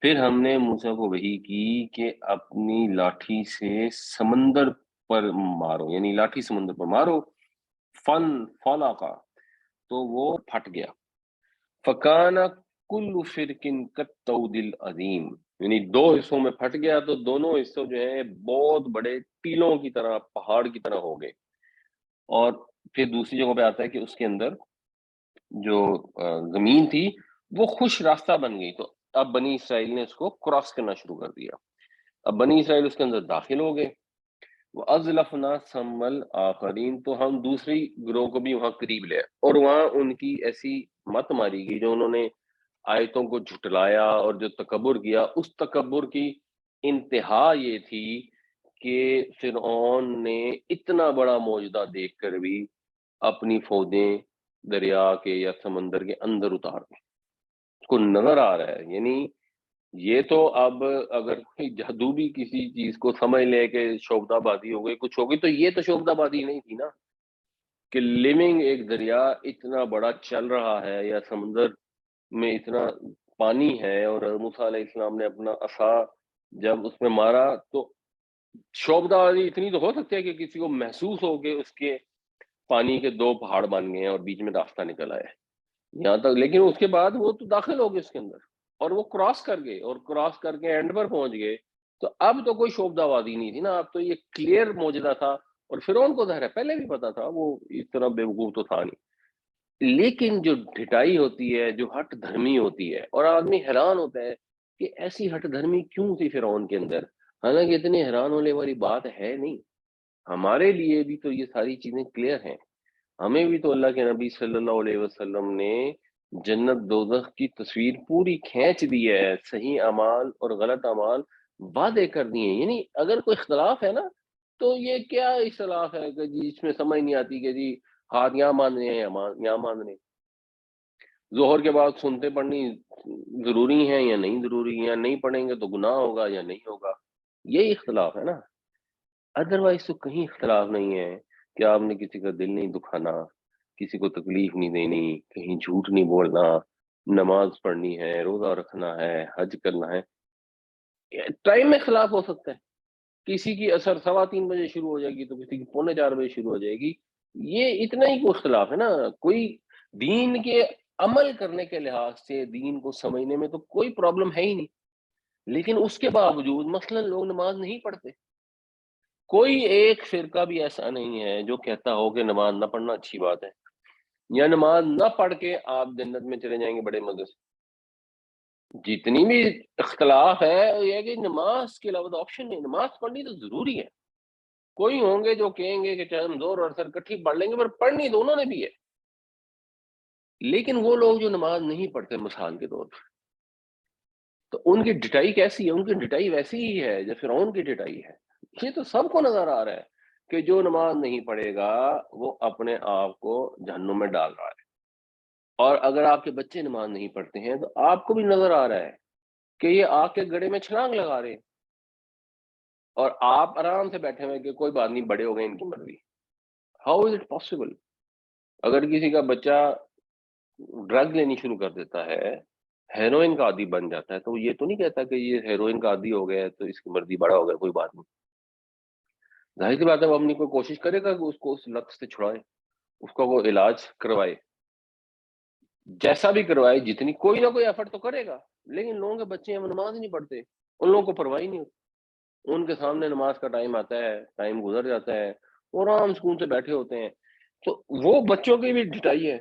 پھر ہم نے موسیٰ کو وحی کی کہ اپنی لاٹھی سے سمندر پر مارو، یعنی لاٹھی سمندر پر مارو، فن فلاقا، تو وہ پھٹ گیا، فکانا کل فرقن کالطود العظیم، یعنی دو حصوں میں پھٹ گیا تو دونوں حصوں جو ہیں بہت بڑے ٹیلوں کی طرح، پہاڑ کی طرح ہو گئے۔ اور پھر دوسری جگہ پہ آتا ہے کہ اس کے اندر جو زمین تھی وہ خوش راستہ بن گئی، تو اب بنی اسرائیل نے اس کو کراس کرنا شروع کر دیا، اب بنی اسرائیل اس کے اندر داخل ہو گئے۔ وَأَزْلَفْنَا ثَمَّ الْآخَرِينَ، تو ہم دوسری گروہ کو بھی وہاں قریب لے آئے، اور وہاں ان کی ایسی مت ماری گئی، جو انہوں نے آیتوں کو جھٹلایا اور جو تکبر کیا، اس تکبر کی انتہا یہ تھی کہ فرعون نے اتنا بڑا معجزہ دیکھ کر بھی اپنی فوجیں دریا کے یا سمندر کے اندر اتار دیں، اس کو نظر آ رہا ہے۔ یعنی یہ تو اب اگر کوئی جادو بھی کسی چیز کو سمجھ لے کہ شوکدہ بازی ہو گئی، کچھ ہو گئی، تو یہ تو شوکدہ بازی نہیں تھی نا، کہ لیونگ ایک دریا اتنا بڑا چل رہا ہے یا سمندر میں اتنا پانی ہے، اور موسیٰ علیہ السلام نے اپنا عصا جب اس میں مارا تو شوکدہ بازی اتنی تو ہو سکتی ہے کہ کسی کو محسوس ہو کہ اس کے پانی کے دو پہاڑ بن گئے ہیں اور بیچ میں راستہ نکل آیا ہے یہاں تک، لیکن اس کے بعد وہ تو داخل ہو گئے اس کے اندر، اور وہ کراس کر گئے، اور کراس کر کے اینڈ پر پہنچ گئے، تو اب تو کوئی شوکدہ بازی نہیں تھی نا، اب تو یہ کلیئر معجزہ تھا، اور فرعون کو ظاہر ہے پہلے بھی پتا تھا، وہ اس طرح بیوقوف تو تھا نہیں۔ لیکن جو ڈھٹائی ہوتی ہے، جو ہٹ دھرمی ہوتی ہے، اور آدمی حیران ہوتا ہے کہ ایسی ہٹ دھرمی کیوں تھی فرعون کے اندر، حالانکہ اتنی حیران ہونے والی بات ہے نہیں، ہمارے لیے بھی تو یہ ساری چیزیں کلیئر ہیں، ہمیں بھی تو اللہ کے نبی صلی اللہ علیہ وسلم نے جنت دوزخ کی تصویر پوری کھینچ دی ہے، صحیح اعمال اور غلط اعمال وعدے کر دیے ہیں۔ یعنی اگر کوئی اختلاف ہے نا، تو یہ کیا اختلاف ہے کہ جی اس میں سمجھ نہیں آتی کہ جی ہاتھ یہاں مان رہے ہیں یا یہاں مان رہے ہیں، ظہر کے بعد سنتے پڑھنی ضروری ہیں یا نہیں ضروری ہیں، یا نہیں پڑھیں گے تو گناہ ہوگا یا نہیں ہوگا، یہی اختلاف ہے نا، ادروائز تو کہیں اختلاف نہیں ہے کہ آپ نے کسی کا دل نہیں دکھانا، کسی کو تکلیف نہیں دینی، کہیں جھوٹ نہیں بولنا، نماز پڑھنی ہے، روزہ رکھنا ہے، حج کرنا ہے۔ ٹائم میں خلاف ہو سکتا ہے، کسی کی اثر 3:15 بجے شروع ہو جائے گی تو کسی کی 3:45 بجے شروع ہو جائے گی، یہ اتنا ہی کوئی اختلاف ہے نا، کوئی دین کے عمل کرنے کے لحاظ سے، دین کو سمجھنے میں تو کوئی پرابلم ہے ہی نہیں، لیکن اس کے باوجود مثلا لوگ نماز نہیں پڑھتے، کوئی ایک فرقہ بھی ایسا نہیں ہے جو کہتا ہو کہ نماز نہ پڑھنا اچھی بات ہے، یا نماز نہ پڑھ کے آپ جنت میں چلے جائیں گے بڑے مزے سے۔ جتنی بھی اختلاف ہے یہ ہے کہ نماز کے علاوہ تو آپشن نہیں، نماز پڑھنی تو ضروری ہے، کوئی ہوں گے جو کہیں گے کہ چاہے ہم زور اور اثر کٹھی پڑھ لیں گے، پر پڑھنی دونوں نے بھی ہے، لیکن وہ لوگ جو نماز نہیں پڑھتے مثال کے طور پر، تو ان کی ڈٹائی کیسی ہے؟ ان کی ڈٹائی ویسی ہی ہے جو فرعون کی ڈٹائی ہے، یہ تو سب کو نظر آ رہا ہے کہ جو نماز نہیں پڑھے گا وہ اپنے آپ کو جہنم میں ڈال رہا ہے، اور اگر آپ کے بچے نماز نہیں پڑھتے ہیں تو آپ کو بھی نظر آ رہا ہے کہ یہ آگ کے گڑے میں چھلانگ لگا رہے ہیں، اور آپ آرام سے بیٹھے ہوئے کہ کوئی بات نہیں، بڑے ہو گئے، ان کی مرضی۔ How is it possible? اگر کسی کا بچہ ڈرگ لینی شروع کر دیتا ہے، ہیروئن کا عادی بن جاتا ہے، تو وہ یہ تو نہیں کہتا کہ یہ ہیروئن کا عادی ہو گیا ہے تو اس کی مرضی، بڑا ہو گیا کوئی بات نہیں، ظاہر سی بات ہے وہ اپنی کوئی کوشش کرے گا کہ اس کو اس لت سے چھڑائے، اس کا وہ علاج کروائے، جیسا بھی کروائے، جتنی کوئی نہ کوئی ایفرٹ تو کرے گا، لیکن لوگوں کے بچے ہیں وہ نماز ہی نہیں پڑھتے، ان لوگوں کو پرواہ ہی نہیں ہوتی، ان کے سامنے نماز کا ٹائم آتا ہے، ٹائم گزر جاتا ہے، وہ آرام سکون سے بیٹھے ہوتے ہیں، تو وہ بچوں کی بھی ڈٹائی ہے،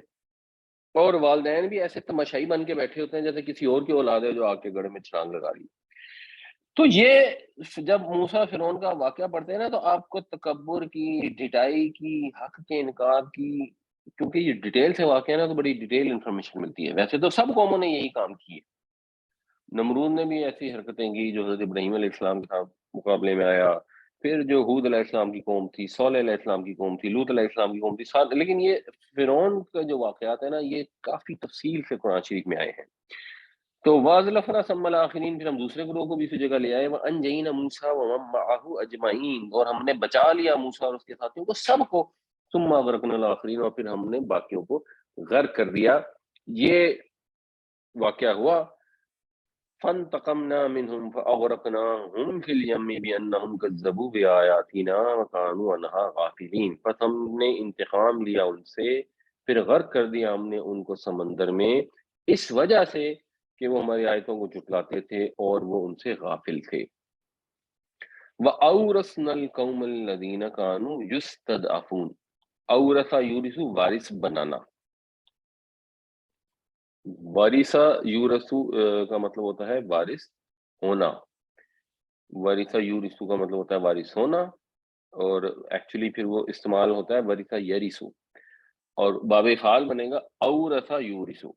اور والدین بھی ایسے تماشائی بن کے بیٹھے ہوتے ہیں جیسے کسی اور کی اولاد ہے جو آگ کے گڑھ میں چھلانگ لگا رہی ہے۔ تو یہ جب موسیٰ فرعون کا واقعہ پڑھتے ہیں نا، تو آپ کو تکبر کی، ڈٹائی کی، حق کے انکار کی، کیونکہ یہ ڈیٹیل سے واقعہ ہے نا، تو بڑی ڈیٹیل انفارمیشن ملتی ہے، ویسے تو سب قوموں نے یہی کام کیے، نمرود نے بھی ایسی حرکتیں کی جو حضرت ابراہیم علیہ السلام کے ساتھ مقابلے میں آیا، پھر جو حود علیہ السلام کی قوم تھی، صالح علیہ السلام کی قوم تھی، لوط علیہ السلام کی قوم تھی، ساتھ، لیکن یہ فرعون کا جو واقعات ہے نا، یہ کافی تفصیل سے قرآن شریف میں آئے ہیں۔ تو وَأَزْلَفْنَا ثَمَّ الْآخِرِينَ، پھر ہم دوسرے گروہ کو بھی اسی جگہ لے آئے، وَأَنجَيْنَا مُوسَىٰ وَمَن مَّعَهُ أَجْمَعِينَ، اور ہم نے بچا لیا موسیٰ اور اس کے ساتھیوں کو سب کو، ثُمَّ أَغْرَقْنَا الْآخِرِينَ، اور پھر ہم نے باقیوں کو غرق کر دیا۔ یہ واقعہ ہوا فانتقمنا منهم فاغرقناهم في اليم بانهم كذبوا بآياتنا وكانوا عنها غافلين، پس ہم نے انتقام لیا ان سے، پھر غرق کر دیا ہم نے ان کو سمندر میں، اس وجہ سے کہ وہ ہماری آیتوں کو جھٹلاتے تھے اور وہ ان سے غافل تھے۔ وَأَوْرَثْنَا الْقَوْمَ الَّذِينَ كَانُوا يُسْتَضْعَفُونَ، اورثا یورثو وارث بنانا، وارثہ یورثو کا مطلب ہوتا ہے وارث ہونا، وارثہ یورثو کا مطلب ہوتا ہے وارث ہونا، اور ایکچولی پھر وہ استعمال ہوتا ہے ورثہ یریثو، اور باب فعال بنے گا اورثہ یورثو،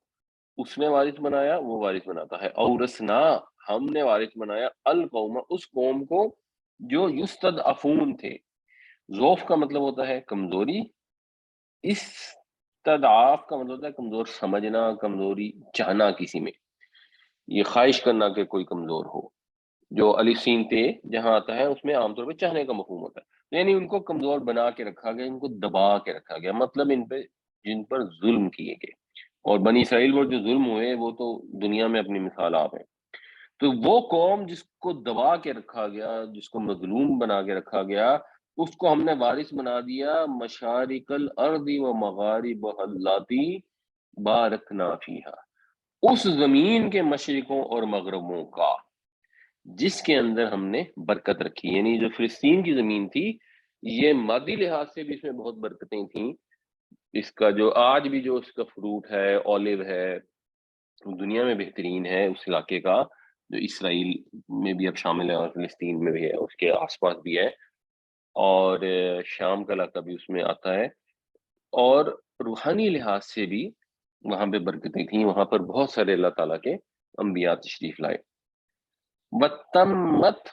اس نے وارث بنایا وہ وارث بناتا ہے، اورثنا ہم نے وارث بنایا القوم اس قوم کو جو یستضعفون تھے، ضعف کا مطلب ہوتا ہے کمزوری، استضعاف کا مطلب ہوتا ہے کمزور سمجھنا، کمزوری چاہنا کسی میں، یہ خواہش کرنا کہ کوئی کمزور ہو، جو الف سین تے جہاں آتا ہے اس میں عام طور پہ چاہنے کا مفہوم ہوتا ہے، یعنی ان کو کمزور بنا کے رکھا گیا، ان کو دبا کے رکھا گیا، مطلب ان پہ جن پر ظلم کیے گئے، اور بنی اسرائیل پر جو ظلم ہوئے وہ تو دنیا میں اپنی مثال آپ ہیں، تو وہ قوم جس کو دبا کے رکھا گیا، جس کو مظلوم بنا کے رکھا گیا، اس کو ہم نے وارث بنا دیا مشارق الارض و مغاربها اللاتی بارکنا فیہا، اس زمین کے مشرقوں اور مغربوں کا جس کے اندر ہم نے برکت رکھی، یعنی جو فلسطین کی زمین تھی یہ مادی لحاظ سے بھی اس میں بہت برکتیں تھیں، اس کا جو آج بھی جو اس کا فروٹ ہے اولیو ہے دنیا میں بہترین ہے اس علاقے کا، جو اسرائیل میں بھی اب شامل ہے اور فلسطین میں بھی ہے، اس کے آس پاس بھی ہے، اور شام کا علاقہ بھی اس میں آتا ہے، اور روحانی لحاظ سے بھی وہاں پہ برکتیں تھیں، وہاں پر بہت سارے اللہ تعالیٰ کے انبیاء تشریف لائے۔ وَتَمَّتْ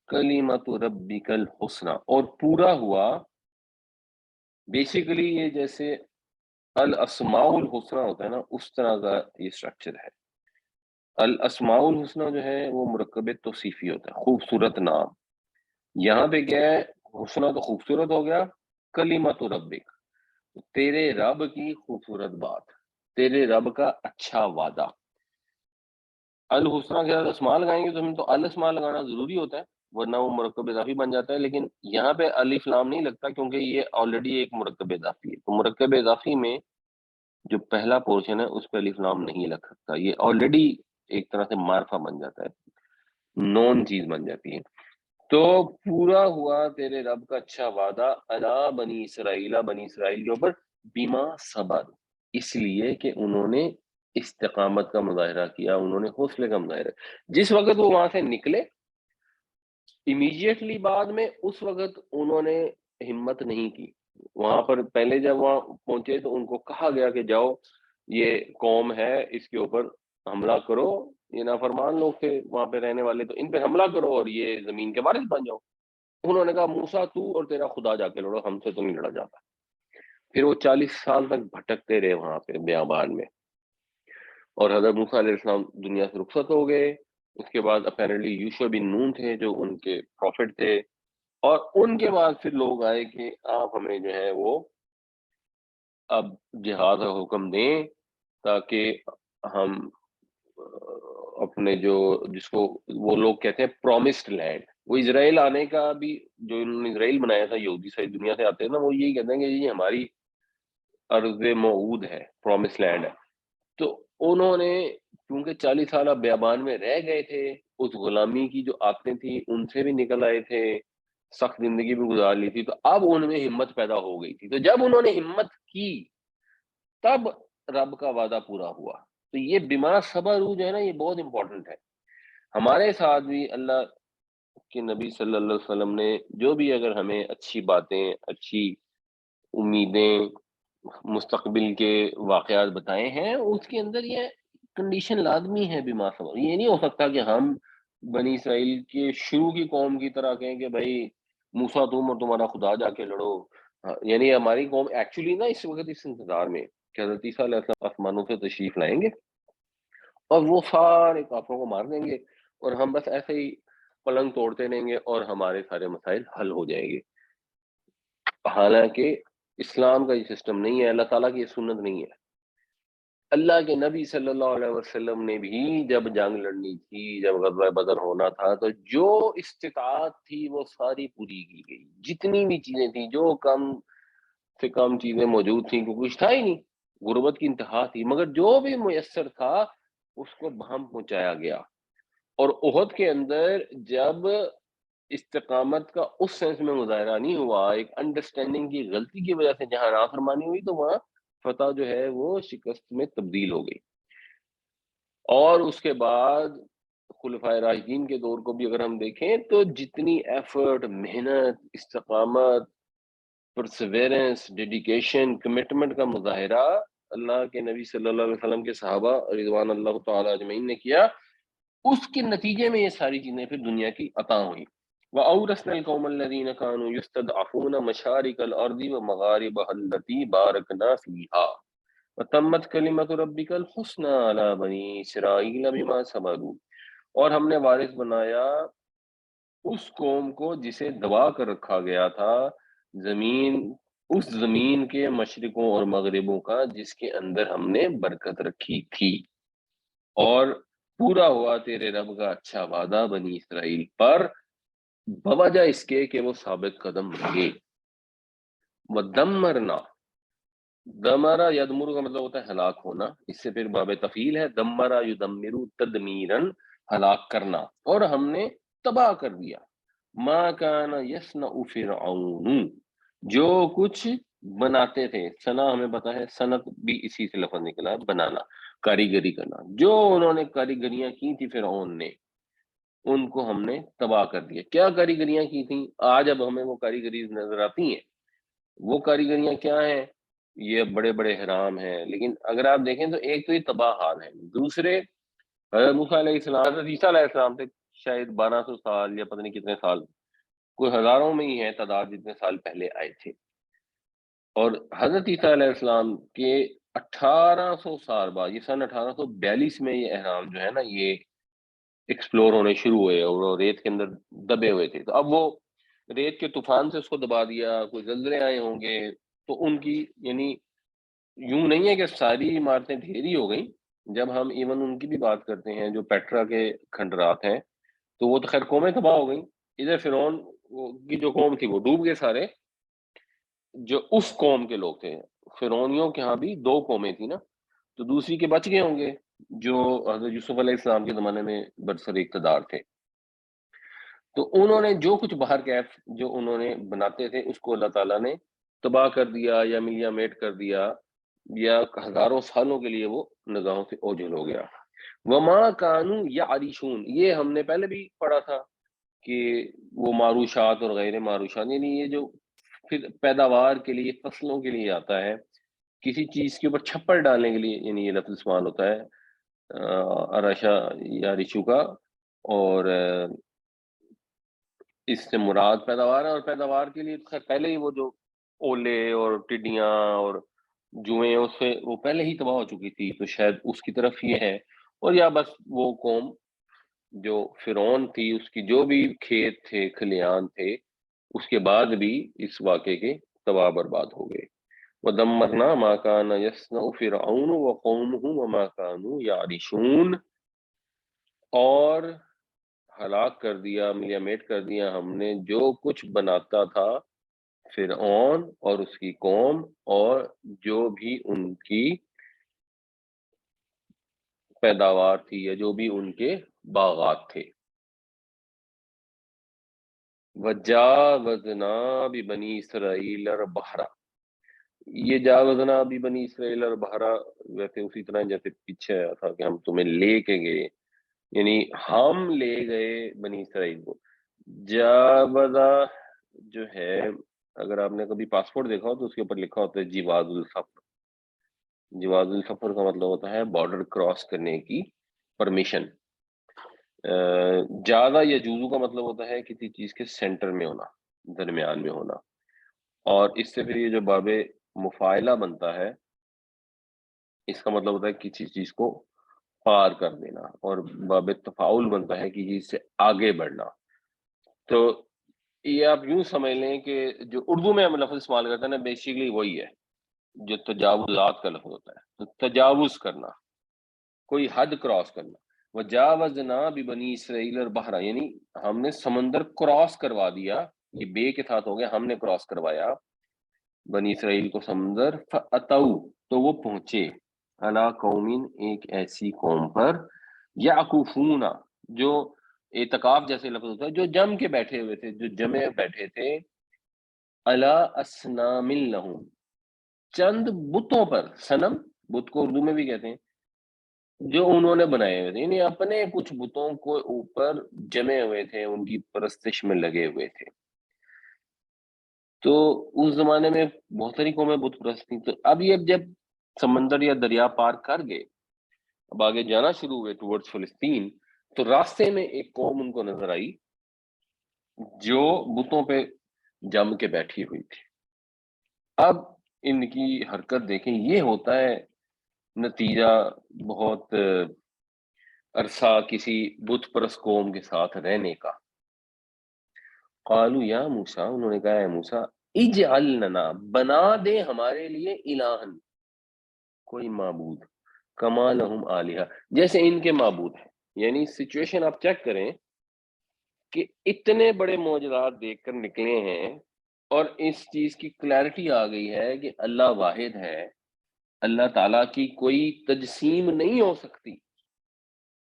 کلمۃ ربک الحسنی، اور پورا ہوا، بیسیکلی یہ جیسے الاسماء الحسنی ہوتا ہے نا اس طرح کا یہ سٹرکچر ہے، الاسماء الحسنی جو ہے وہ مرکب توصیفی ہوتا ہے، خوبصورت نام، یہاں پہ کیا ہے حسنی تو خوبصورت ہو گیا، کلمۃ ربک تیرے رب کی خوبصورت بات، تیرے رب کا اچھا وعدہ، الحسنی کے ساتھ اسماء لگائیں گے تو ہمیں تو الاسماء لگانا ضروری ہوتا ہے ورنہ وہ مرکب اضافی بن جاتا ہے، لیکن یہاں پہ الف لام نہیں لگتا کیونکہ یہ آلریڈی ایک مرکب اضافی ہے، تو مرکب اضافی میں جو پہلا پورشن ہے اس پہ الف لام نہیں لگ سکتا، یہ آلریڈی ایک طرح سے معرفہ بن جاتا ہے، نون چیز بن جاتی ہے، تو پورا ہوا تیرے رب کا اچھا وعدہ الا بنی اسرائیل، بنی اسرائیل کے اوپر، بیما صبر، اس لیے کہ انہوں نے استقامت کا مظاہرہ کیا، انہوں نے حوصلے کا مظاہرہ، جس وقت وہ وہاں سے نکلے امیڈیٹلی بعد میں اس وقت انہوں نے ہمت نہیں کی، وہاں پر پہلے جب وہاں پہنچے تو ان کو کہا گیا کہ جاؤ یہ قوم ہے اس کے اوپر حملہ کرو، یہ نافرمان لوگ تھے وہاں پہ رہنے والے، تو ان پہ حملہ کرو اور یہ زمین کے وارث بن جاؤ، انہوں نے کہا موسیٰ تو اور تیرا خدا جا کے لڑو، ہم سے تو نہیں لڑا جاتا، پھر وہ 40 سال تک بھٹکتے رہے وہاں پہ بیابان میں، اور حضرت موسیٰ علیہ السلام دنیا سے رخصت ہو گئے، اس کے بعد اپیرنٹلی یوشع بن نون تھے جو ان کے پروفٹ تھے، اور ان کے بعد پھر لوگ آئے کہ آپ ہمیں جو ہے وہ اب جہاد کا حکم دیں تاکہ ہم اپنے جو جس کو وہ لوگ کہتے ہیں پرومسڈ لینڈ، وہ اسرائیل آنے کا بھی جو انہوں نے اسرائیل بنایا تھا، یہودی ساری دنیا سے آتے ہیں نا، وہ یہی کہتے ہیں کہ یہ ہماری ارض موعود ہے، پرومس لینڈ ہے، تو انہوں نے کیونکہ 40 سال اب بیابان میں رہ گئے تھے، اس غلامی کی جو عادتیں تھیں ان سے بھی نکل آئے تھے، سخت زندگی بھی گزار لی تھی، تو اب ان میں ہمت پیدا ہو گئی تھی، تو جب انہوں نے ہمت کی تب رب کا وعدہ پورا ہوا، تو یہ بما صبر جو ہے نا یہ بہت امپورٹنٹ ہے، ہمارے ساتھ بھی اللہ کے نبی صلی اللہ علیہ وسلم نے جو بھی اگر ہمیں اچھی باتیں، اچھی امیدیں، مستقبل کے واقعات بتائے ہیں، اس کے اندر یہ کنڈیشن لازمی ہے بما صبر، یہ نہیں ہو سکتا کہ ہم بنی اسرائیل کے شروع کی قوم کی طرح کہیں کہ بھائی موسیٰ تم اور تمہارا خدا جا کے لڑو، یعنی ہماری قوم ایکچولی نا اس وقت اس انتظار میں کہ حضرت عیسیٰ علیہ السلام آسمانوں سے تشریف لائیں گے اور وہ سارے کافروں کو مار دیں گے، اور ہم بس ایسے ہی پلنگ توڑتے رہیں گے اور ہمارے سارے مسائل حل ہو جائیں گے، حالانکہ اسلام کا یہ سسٹم نہیں ہے، اللہ تعالیٰ کی یہ سنت نہیں ہے، اللہ کے نبی صلی اللہ علیہ وسلم نے بھی جب جنگ لڑنی تھی، جب غزوہ بدر ہونا تھا، تو جو استطاعت تھی وہ ساری پوری کی گئی، جتنی بھی چیزیں تھیں، جو کم سے کم چیزیں موجود تھیں، کیونکہ کچھ تھا ہی نہیں، غربت کی انتہا تھی، مگر جو بھی میسر تھا اس کو بہم پہنچایا گیا۔ اور احد کے اندر جب استقامت کا اس سینس میں مظاہرہ نہیں ہوا، ایک انڈرسٹینڈنگ کی غلطی کی وجہ سے جہاں نافرمانی ہوئی، تو وہاں فتح جو ہے وہ شکست میں تبدیل ہو گئی۔ اور اس کے بعد خلفائے راشدین کے دور کو بھی اگر ہم دیکھیں تو جتنی ایفرٹ، محنت، استقامت، پرسیورنس، ڈیڈیکیشن، کمٹمنٹ کا مظاہرہ اللہ کے نبی صلی اللہ علیہ وسلم کے صحابہ رضوان اللہ تعالی اجمعین نے کیا، اس کے نتیجے میں یہ ساری چیزیں پھر دنیا کی عطا ہوئی۔ وَأَوْرَثْنَا الْقَوْمَ الَّذِينَ كَانُوا يُسْتَضْعَفُونَ مَشَارِقَ الْأَرْضِ وَمَغَارِبَهَا الَّتِي بَارَكْنَا فِيهَا وَتَمَّتْ كَلِمَةُ رَبِّكَ الْحُسْنَى عَلَى بَنِي إِسْرَائِيلَ بِمَا صَبَرُوا، اور ہم نے وارث بنایا اس قوم کو جسے دبا کر رکھا گیا تھا، زمین، اس زمین کے مشرقوں اور مغربوں کا جس کے اندر ہم نے برکت رکھی تھی، اور پورا ہوا تیرے رب کا اچھا وعدہ بنی اسرائیل پر بوجہ اس کے کہ وہ ثابت قدم رہے۔ وَدَمَّرْنَا، دمرا یدمر کا مطلب ہوتا ہے ہلاک ہونا، اس سے پھر باب تفعیل ہے، دمرا یدمرو تدمیرن، ہلاک کرنا، اور ہم نے تباہ کر دیا۔ ما کان یصنع فرعون، جو کچھ بناتے تھے، صنع ہمیں پتا ہے صنعت بھی اسی سے لفظ نکلا ہے، بنانا، کاریگری کرنا، جو انہوں نے کاریگریاں کی تھی فرعون نے، ان کو ہم نے تباہ کر دیا۔ کیا کاریگریاں کی تھیں؟ آج اب ہمیں وہ کاریگری نظر آتی ہیں۔ وہ کاریگریاں کیا ہیں؟ یہ بڑے بڑے حرام ہیں، لیکن اگر آپ دیکھیں تو ایک تو یہ تباہ حال ہے، دوسرے حضرت موسیٰ علیہ السلام، حضرت عیسیٰ علیہ السلام تک شاید 1200 سال یا پتہ نہیں کتنے سال، کوئی ہزاروں میں ہی ہے تعداد جتنے سال پہلے آئے تھے، اور حضرت عیسیٰ علیہ السلام کے 1800 سال بعد، یہ سن 1842 میں یہ احرام جو ہے نا یہ ایکسپلور ہونے شروع ہوئے، اور وہ ریت کے اندر دبے ہوئے تھے، تو اب وہ ریت کے طوفان سے اس کو دبا دیا، کوئی زلزلے آئے ہوں گے، تو ان کی یعنی یوں نہیں ہے کہ ساری عمارتیں ڈھیری ہو گئیں، جب ہم ایون ان کی بھی بات کرتے ہیں جو پیٹرا کے کھنڈرات ہیں، تو وہ تو خیر قومیں تباہ ہو گئیں، ادھر فرعون کی جو قوم تھی وہ ڈوب گئے سارے، جو اس قوم کے لوگ تھے، فرعونیوں کے ہاں بھی 2 قومیں تھیں نا، تو دوسری کے بچ گئے ہوں گے جو حضرت یوسف علیہ السلام کے زمانے میں برسر اقتدار تھے، تو انہوں نے جو کچھ باہر کیف جو انہوں نے بناتے تھے اس کو اللہ تعالیٰ نے تباہ کر دیا، یا ملیا میٹ کر دیا، یا ہزاروں سالوں کے لیے وہ نگاہوں سے اوجھل ہو گیا۔ وما کانوا یعرشون، یہ ہم نے پہلے بھی پڑھا تھا کہ وہ معروشات اور غیر معروشات، یعنی یہ جو پھر پیداوار کے لیے، فصلوں کے لیے آتا ہے، کسی چیز کے اوپر چھپر ڈالنے کے لیے، یعنی یہ لفظ استعمال ہوتا ہے ارشا یا رشو کا، اور اس سے مراد پیداوار ہے، اور پیداوار کے لیے خیر پہلے ہی وہ جو اولے اور ٹڈیاں اور جوئیں، اس سے وہ پہلے ہی تباہ ہو چکی تھی، تو شاید اس کی طرف یہ ہے، اور یا بس وہ قوم جو فرعون تھی اس کی جو بھی کھیت تھے، کھلیان تھے، اس کے بعد بھی اس واقعے کے تباہ برباد ہو گئے۔ وَدَمَّرْنَا مَا كَانَ يَصْنَعُ فِرْعَوْنُ وَقَوْمُهُ وَمَا كَانُوا يَعْرِشُونَ، اور ہلاک کر دیا، ملیا میٹ کر دیا ہم نے جو کچھ بناتا تھا فرعون اور اس کی قوم، اور جو بھی ان کی پیداوار تھی، یا جو بھی ان کے باغات تھے۔ وَجَاوَزْنَا بِبَنِي إِسْرَائِيلَ الْبَحْرَ، یہ جاوزنا بھی بنی اسرائیل اور بحرا ویسے اسی طرح جیسے پیچھے آیا تھا کہ ہم تمہیں لے کے گئے، یعنی ہم لے گئے بنی اسرائیل کو۔ جاوزا جو ہے، اگر آپ نے کبھی پاسپورٹ دیکھا ہو تو اس کے اوپر لکھا ہوتا ہے جواز السفر۔ جواز السفر کا مطلب ہوتا ہے بارڈر کراس کرنے کی پرمیشن۔ جادا یا جوزو کا مطلب ہوتا ہے کسی چیز کے سینٹر میں ہونا، درمیان میں ہونا، اور اس سے پھر یہ جو باب مفاعلہ بنتا ہے، اس کا مطلب ہوتا ہے کسی چیز کو پار کر دینا، اور باب تفاعل بنتا ہے کہ چیز سے آگے بڑھنا۔ تو یہ آپ یوں سمجھ لیں کہ جو اردو میں ہم لفظ استعمال کرتے ہیں نا، بیسیکلی وہی ہے جو تجاوزات کا لفظ ہوتا ہے، تو تجاوز کرنا، کوئی حد کراس کرنا. وجاوزنا ببنی اسرائیل البحر، یعنی ہم نے سمندر کراس کروا دیا، یہ بے کے ساتھ ہو گیا، ہم نے کراس کروایا بنی اسرائیل کو سمندر. فاتو، تو وہ پہنچے، علی قومین، ایک ایسی قوم پر، یعکوفون، جو اعتکاف جیسے لفظ ہوتا ہے، جو جم کے بیٹھے ہوئے تھے، جو جمے بیٹھے تھے، علی اصنام لہم، چند بتوں پر. صنم بت کو اردو میں بھی کہتے ہیں، جو انہوں نے بنائے ہوئے تھے، یعنی اپنے کچھ بتوں کو اوپر جمے ہوئے تھے، ان کی پرستش میں لگے ہوئے تھے. تو اس زمانے میں بہت ساری قومیں بت پرست تھیں. تو اب یہ جب سمندر یا دریا پار کر گئے، اب آگے جانا شروع ہوئے ٹورڈز فلسطین، تو راستے میں ایک قوم ان کو نظر آئی جو بتوں پہ جم کے بیٹھی ہوئی تھی. اب ان کی حرکت دیکھیں، یہ ہوتا ہے نتیجہ بہت عرصہ کسی بت پرست قوم کے ساتھ رہنے کا. قالوا یا موسیٰ، انہوں نے کہا ہے موسیٰ، اجعل لنا، بنا دے ہمارے لیے، الہن، کوئی معبود، کما لہم آلہہ، جیسے ان کے معبود ہیں. یعنی سچویشن آپ چیک کریں کہ اتنے بڑے معجزات دیکھ کر نکلے ہیں، اور اس چیز کی کلیئرٹی آ گئی ہے کہ اللہ واحد ہے، اللہ تعالیٰ کی کوئی تجسیم نہیں ہو سکتی،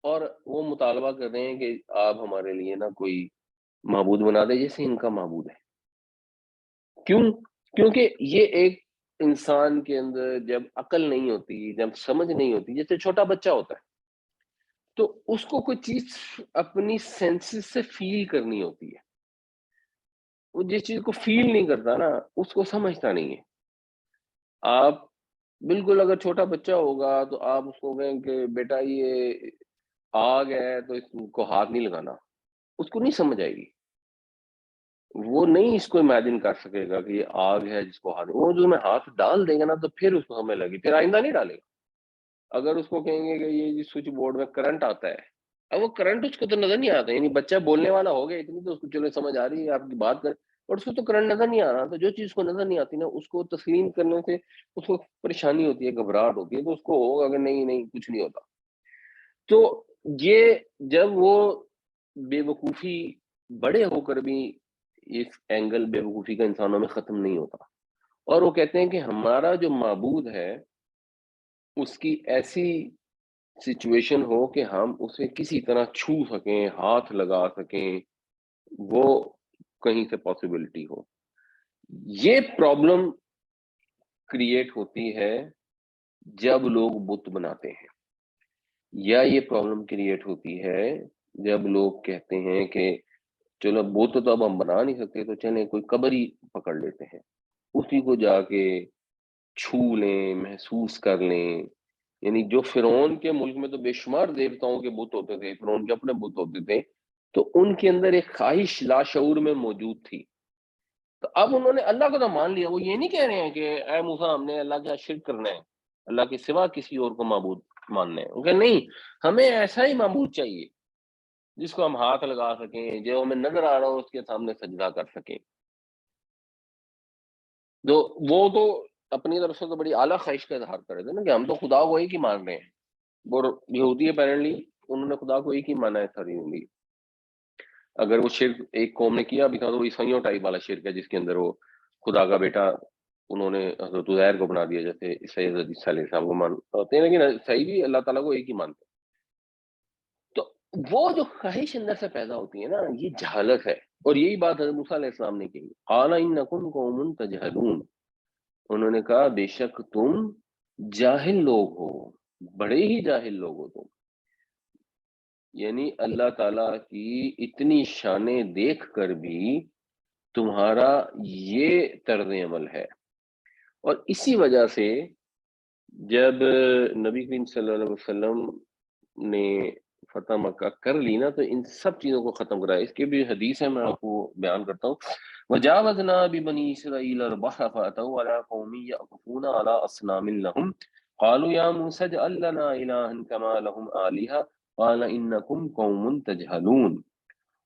اور وہ مطالبہ کر رہے ہیں کہ آپ ہمارے لیے نا کوئی معبود بنا دے جیسے ان کا معبود ہے. کیوں؟ کیونکہ یہ ایک انسان کے اندر جب عقل نہیں ہوتی، جب سمجھ نہیں ہوتی، جیسے چھوٹا بچہ ہوتا ہے تو اس کو کوئی چیز اپنی سینسز سے فیل کرنی ہوتی ہے. وہ جس چیز کو فیل نہیں کرتا نا، اس کو سمجھتا نہیں ہے. آپ بالکل اگر چھوٹا بچہ ہوگا تو آپ اس کو کہیں کہ بیٹا یہ آگ ہے تو اس کو ہاتھ نہیں لگانا، اس کو نہیں سمجھ آئے گی. وہ نہیں اس کو امیجن کر سکے گا کہ یہ آگ ہے جس کو ہاتھ، وہ جو میں ہاتھ ڈال دے گا نا تو پھر اس کو ہمیں لگی، پھر آئندہ نہیں ڈالے گا. اگر اس کو کہیں گے کہ یہ سوئچ بورڈ میں کرنٹ آتا ہے، اب وہ کرنٹ اس کو تو نظر نہیں آتا، یعنی بچہ بولنے والا ہو گیا اتنی تو اس کو چلو سمجھ آ رہی ہے آپ کی بات کر، اور اس کو تو کرنٹ نظر نہیں آ رہا. تو جو چیز کو نظر نہیں آتی نا، اس کو تسلیم کرنے سے اس کو پریشانی ہوتی ہے، گھبراہٹ ہوتی ہے، تو اس کو ہوگا کہ نہیں نہیں کچھ نہیں ہوتا. تو یہ جب وہ بے وقوفی، بڑے ہو کر بھی اس اینگل بے وقوفی کا انسانوں میں ختم نہیں ہوتا، اور وہ کہتے ہیں کہ ہمارا جو معبود ہے اس کی ایسی سچویشن ہو کہ ہم اسے کسی طرح چھو سکیں، ہاتھ لگا سکیں، وہ کہیں سے پاسبلٹی ہو. یہ پرابلم کریٹ ہوتی ہے جب لوگ بت بناتے ہیں، یا یہ پرابلم کریٹ ہوتی ہے جب لوگ کہتے ہیں کہ چلو بت تو اب ہم بنا نہیں سکتے تو چلیں کوئی قبر ہی پکڑ لیتے ہیں، اسی کو جا کے چھو لیں، محسوس کر لیں. یعنی جو فرعون کے ملک میں تو بے شمار دیوتاؤں کے بت ہوتے تھے، فرعون کے اپنے بت ہوتے تھے، تو ان کے اندر ایک خواہش لاشعور میں موجود تھی. تو اب انہوں نے اللہ کو تو مان لیا، وہ یہ نہیں کہہ رہے ہیں کہ اے موسیٰ ہم نے اللہ کا شرک کرنا ہے، اللہ کے سوا کسی اور کو معبود ماننا ہے. وہ کہ نہیں، ہمیں ایسا ہی معبود چاہیے جس کو ہم ہاتھ لگا سکیں، جو ہمیں نظر آ رہا ہو اس کے سامنے سجدہ کر سکیں. تو وہ تو اپنی طرف سے تو بڑی اعلیٰ خواہش کا اظہار کر رہے تھے نا کہ ہم تو خدا کو ایک ہی مان رہے ہیں. وہ یہودی اپیرنٹلی انہوں نے خدا کو ایک ہی مانا ہے ساری زندگی. اگر وہ شرک ایک قوم نے کیا بھی تھا تو وہ عیسائیوں ٹائپ والا شرک ہے، جس کے اندر وہ خدا کا بیٹا انہوں نے حضرت عزیر کو بنا دیا، جیسے عیسائی حضرت عیسیٰ علیہ السلام کو مانتے ہوتے ہیں، لیکن صحیح بھی اللہ تعالیٰ کو ایک ہی مانتے ہیں. تو وہ جو خواہش اندر سے پیدا ہوتی ہے نا، یہ جہالت ہے. اور یہی بات حضرت موسیٰ علیہ السلام نے کہی، قال انکم قوم تجہلون، انہوں نے کہا بے شک تم جاہل لوگ ہو، بڑے ہی جاہل لوگ ہو تم. یعنی اللہ تعالیٰ کی اتنی شانیں دیکھ کر بھی تمہارا یہ طرز عمل ہے. اور اسی وجہ سے جب نبی کریم صلی اللہ علیہ وسلم نے فتح مکہ کر لی نا، تو ان سب چیزوں کو ختم کرایا. اس کی بھی حدیث ہے، میں آپ کو بیان کرتا ہوں. وجاوزنا ببنی اسرائیل البحر فاتوا علی قوم یعکفون علی اصنام لهم قالوا یا موسى اجعل لنا الها كما لهم آلهة قال انکم قوم تجہلون.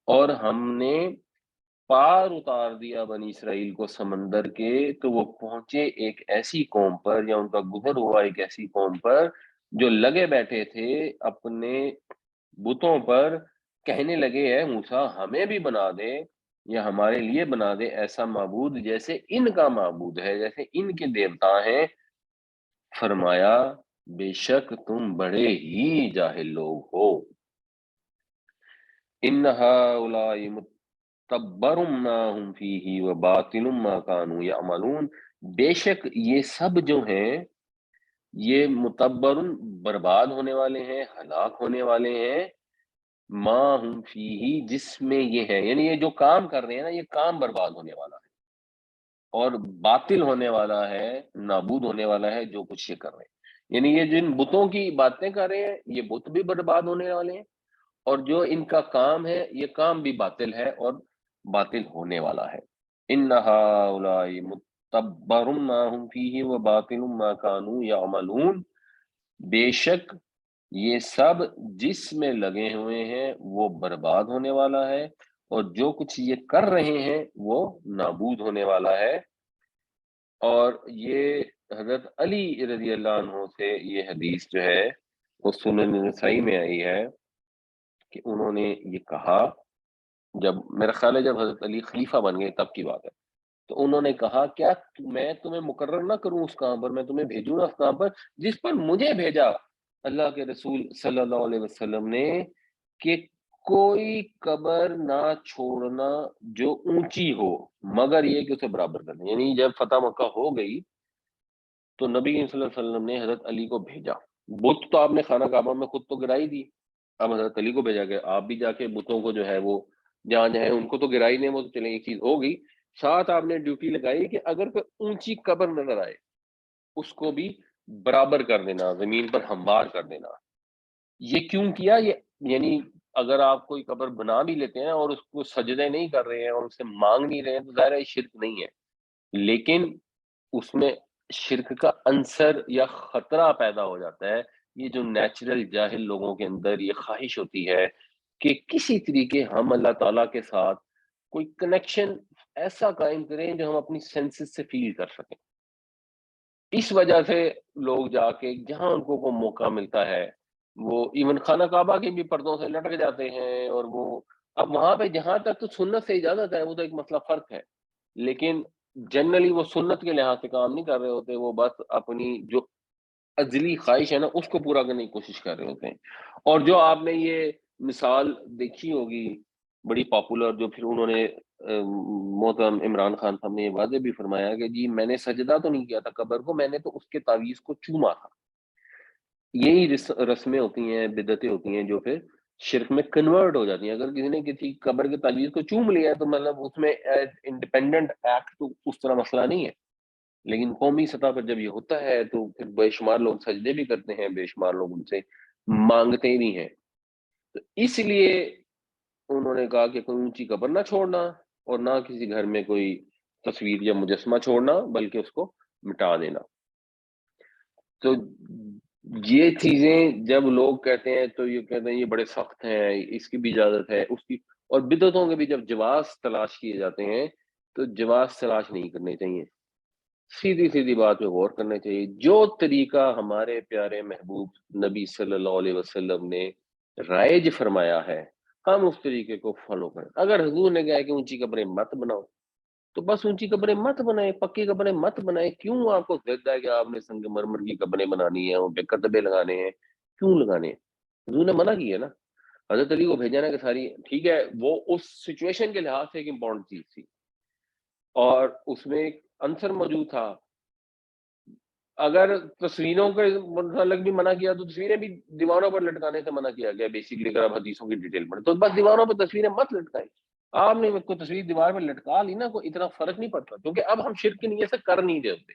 اور ہم نے پار اتار دیا بنی اسرائیل کو سمندر کے، تو وہ پہنچے ایک ایسی قوم پر، یا ان کا گزر ہوا ایک ایسی قوم پر جو لگے بیٹھے تھے اپنے بتوں پر، کہنے لگے اے موسیٰ ہمیں بھی بنا دے یا ہمارے لیے بنا دے ایسا معبود جیسے ان کا معبود ہے، جیسے ان کے دیوتا ہیں۔ فرمایا بے شک تم بڑے ہی جاہل لوگ ہو، ان ہؤلاء متبر ما ہم فیہ وباطل ما کانوا یعملون، بے شک یہ سب جو ہیں یہ متبر، برباد ہونے والے ہیں، ہلاک ہونے والے ہیں، ما ہم فیہ، جس میں یہ ہے، یعنی یہ جو کام کر رہے ہیں نا یہ کام برباد ہونے والا ہے، اور باطل ہونے والا ہے، نابود ہونے والا ہے جو کچھ یہ کر رہے ہیں، یعنی یہ جن بتوں کی باتیں کر رہے ہیں یہ بت بھی برباد ہونے والے ہیں، اور جو ان کا کام ہے یہ کام بھی باطل ہے اور باطل ہونے والا ہے۔ ان ہؤلاء متبر ما ہم فیہ وباطل ما کانوا یعملون، بے شک یہ سب جس میں لگے ہوئے ہیں وہ برباد ہونے والا ہے، اور جو کچھ یہ کر رہے ہیں وہ نابود ہونے والا ہے۔ اور یہ حضرت علی رضی اللہ عنہ سے یہ حدیث جو ہے وہ سنن نسائی میں آئی ہے کہ انہوں نے یہ کہا، جب میرا خیال ہے جب حضرت علی خلیفہ بن گئے تب کی بات ہے، تو انہوں نے کہا کیا میں تمہیں مقرر نہ کروں اس کام پر، میں تمہیں بھیجوں نا اس کام پر جس پر مجھے بھیجا اللہ کے رسول صلی اللہ علیہ وسلم نے، کہ کوئی قبر نہ چھوڑنا جو اونچی ہو مگر یہ کہ اسے برابر کرنا۔ یعنی جب فتح مکہ ہو گئی تو نبی صلی اللہ علیہ وسلم نے حضرت علی کو بھیجا، بت تو آپ نے خانہ کعبہ میں خود تو گرائی دی، اب حضرت علی کو بھیجا کہ آپ بھی جا کے بتوں کو جو ہے وہ جہاں جائیں، ان کو تو گرائی نہیں، وہ تو چلیں ایک چیز ہو گئی، ساتھ آپ نے ڈیوٹی لگائی کہ اگر کوئی اونچی قبر نظر آئے اس کو بھی برابر کر دینا، زمین پر ہموار کر دینا۔ یہ کیوں کیا؟ یہ یعنی اگر آپ کوئی قبر بنا بھی لیتے ہیں اور اس کو سجدے نہیں کر رہے ہیں اور اس سے مانگ نہیں رہے ہیں تو ظاہر ہے شرک نہیں ہے، لیکن اس میں شرک کا عنصر یا خطرہ پیدا ہو جاتا ہے۔ یہ جو نیچرل جاہل لوگوں کے اندر یہ خواہش ہوتی ہے کہ کسی طریقے ہم اللہ تعالیٰ کے ساتھ کوئی کنیکشن ایسا قائم کریں جو ہم اپنی سینسز سے فیل کر سکیں، اس وجہ سے لوگ جا کے جہاں ان کو موقع ملتا ہے وہ ایون خانہ کعبہ کے بھی پردوں سے لٹک جاتے ہیں، اور وہ اب وہاں پہ جہاں تک تو سنت سے اجازت ہے وہ تو ایک مسئلہ فرق ہے، لیکن جنرلی وہ سنت کے لحاظ سے کام نہیں کر رہے ہوتے، وہ بس اپنی جو ازلی خواہش ہے نا اس کو پورا کرنے کی کوشش کر رہے ہوتے ہیں۔ اور جو آپ نے یہ مثال دیکھی ہوگی بڑی پاپولر، جو پھر انہوں نے محترم عمران خان صاحب نے یہ واضح بھی فرمایا کہ جی میں نے سجدہ تو نہیں کیا تھا قبر کو، میں نے تو اس کے تعویذ کو چوما تھا۔ یہی رسمیں ہوتی ہیں، بدعتیں ہوتی ہیں جو پھر شرک میں کنورٹ ہو جاتی ہیں۔ اگر کسی نے کسی قبر کے تعویذ کو چوم لیا ہے تو مطلب اس میں انڈیپینڈنٹ ایکٹ تو اس طرح مسئلہ نہیں ہے، لیکن قومی سطح پر جب یہ ہوتا ہے تو پھر بے شمار لوگ سجدے بھی کرتے ہیں، بے شمار لوگ ان سے مانگتے بھی ہیں، تو اس لیے انہوں نے کہا کہ کوئی اونچی قبر نہ چھوڑنا اور نہ کسی گھر میں کوئی تصویر یا مجسمہ چھوڑنا، بلکہ اس کو مٹا دینا۔ تو یہ چیزیں جب لوگ کہتے ہیں تو یہ کہتے ہیں یہ بڑے سخت ہیں، اس کی بھی اجازت ہے اس کی، اور بدعتوں کے بھی جب جواز تلاش کیے جاتے ہیں تو جواز تلاش نہیں کرنے چاہیے، سیدھی سیدھی بات پہ غور کرنا چاہیے۔ جو طریقہ ہمارے پیارے محبوب نبی صلی اللہ علیہ وسلم نے رائج فرمایا ہے ہم اس طریقے کو فالو کریں۔ اگر حضور نے کہا ہے کہ اونچی قبریں مت بناؤ تو بس اونچی قبریں مت بنائیں، پکی قبریں مت بنائیں۔ کیوں آپ کو ضد ہے کہ آپ نے سنگ مرمر کی قبریں بنانی ہیں، ان پہ کتبے لگانے ہیں؟ کیوں لگانے ہیں؟ حضور نے منع کی ہے نا، حضرت علی کو بھیجا نا کہ ساری ٹھیک ہے، وہ اس سچویشن کے لحاظ سے ایک امپورٹنٹ چیز تھی اور اس میں ایک عنصر موجود تھا۔ اگر تصویروں کے متعلق بھی منع کیا تو تصویریں بھی دیواروں پر لٹکانے سے منع کیا گیا بیسیکلی، اگر آپ حدیثوں کی ڈیٹیل پڑھیں تو بس دیواروں پہ تصویریں مت لٹکائیں۔ آپ نے کوئی تصویر دیوار پہ لٹکا لی نا، کوئی اتنا فرق نہیں پڑتا، کیونکہ اب ہم شرک کی نیت سے کر نہیں دیتے،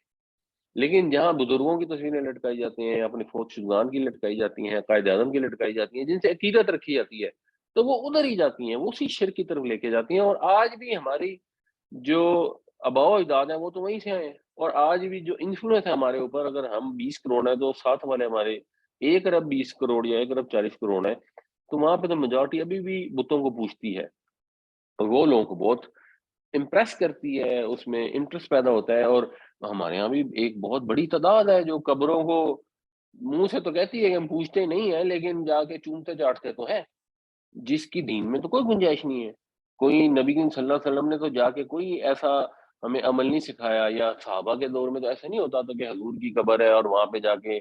لیکن جہاں بزرگوں کی تصویریں لٹکائی جاتی ہیں، اپنے فوت شدگان کی لٹکائی جاتی ہیں، قائد اعظم کی لٹکائی جاتی ہیں، جن سے عقیدت رکھی جاتی ہے تو وہ ادھر ہی جاتی ہیں، وہ اسی شرک کی طرف لے کے جاتی ہیں۔ اور آج بھی ہماری جو آباء و اجداد ہیں وہ تو وہیں سے آئے ہیں، اور آج بھی جو انفلوئنس ہے ہمارے اوپر، اگر ہم 20 کروڑ ہیں تو ساتھ والے ہمارے 1 ارب 20 کروڑ یا 1 ارب 40 کروڑ ہیں، تو وہاں پہ تو میجورٹی ابھی بھی بتوں کو پوجتی ہے، اور وہ لوگوں کو بہت امپریس کرتی ہے، اس میں انٹرسٹ پیدا ہوتا ہے. اور ہمارے یہاں بھی ایک بہت بڑی تعداد ہے جو قبروں کو منہ سے تو کہتی ہے کہ ہم پوچھتے نہیں ہیں، لیکن جا کے چومتے چاٹتے تو ہیں، جس کی دین میں تو کوئی گنجائش نہیں ہے. کوئی نبی کریم صلی اللہ علیہ وسلم نے تو جا کے کوئی ایسا ہمیں عمل نہیں سکھایا، یا صحابہ کے دور میں تو ایسا نہیں ہوتا تھا کہ حضور کی قبر ہے اور وہاں پہ جا کے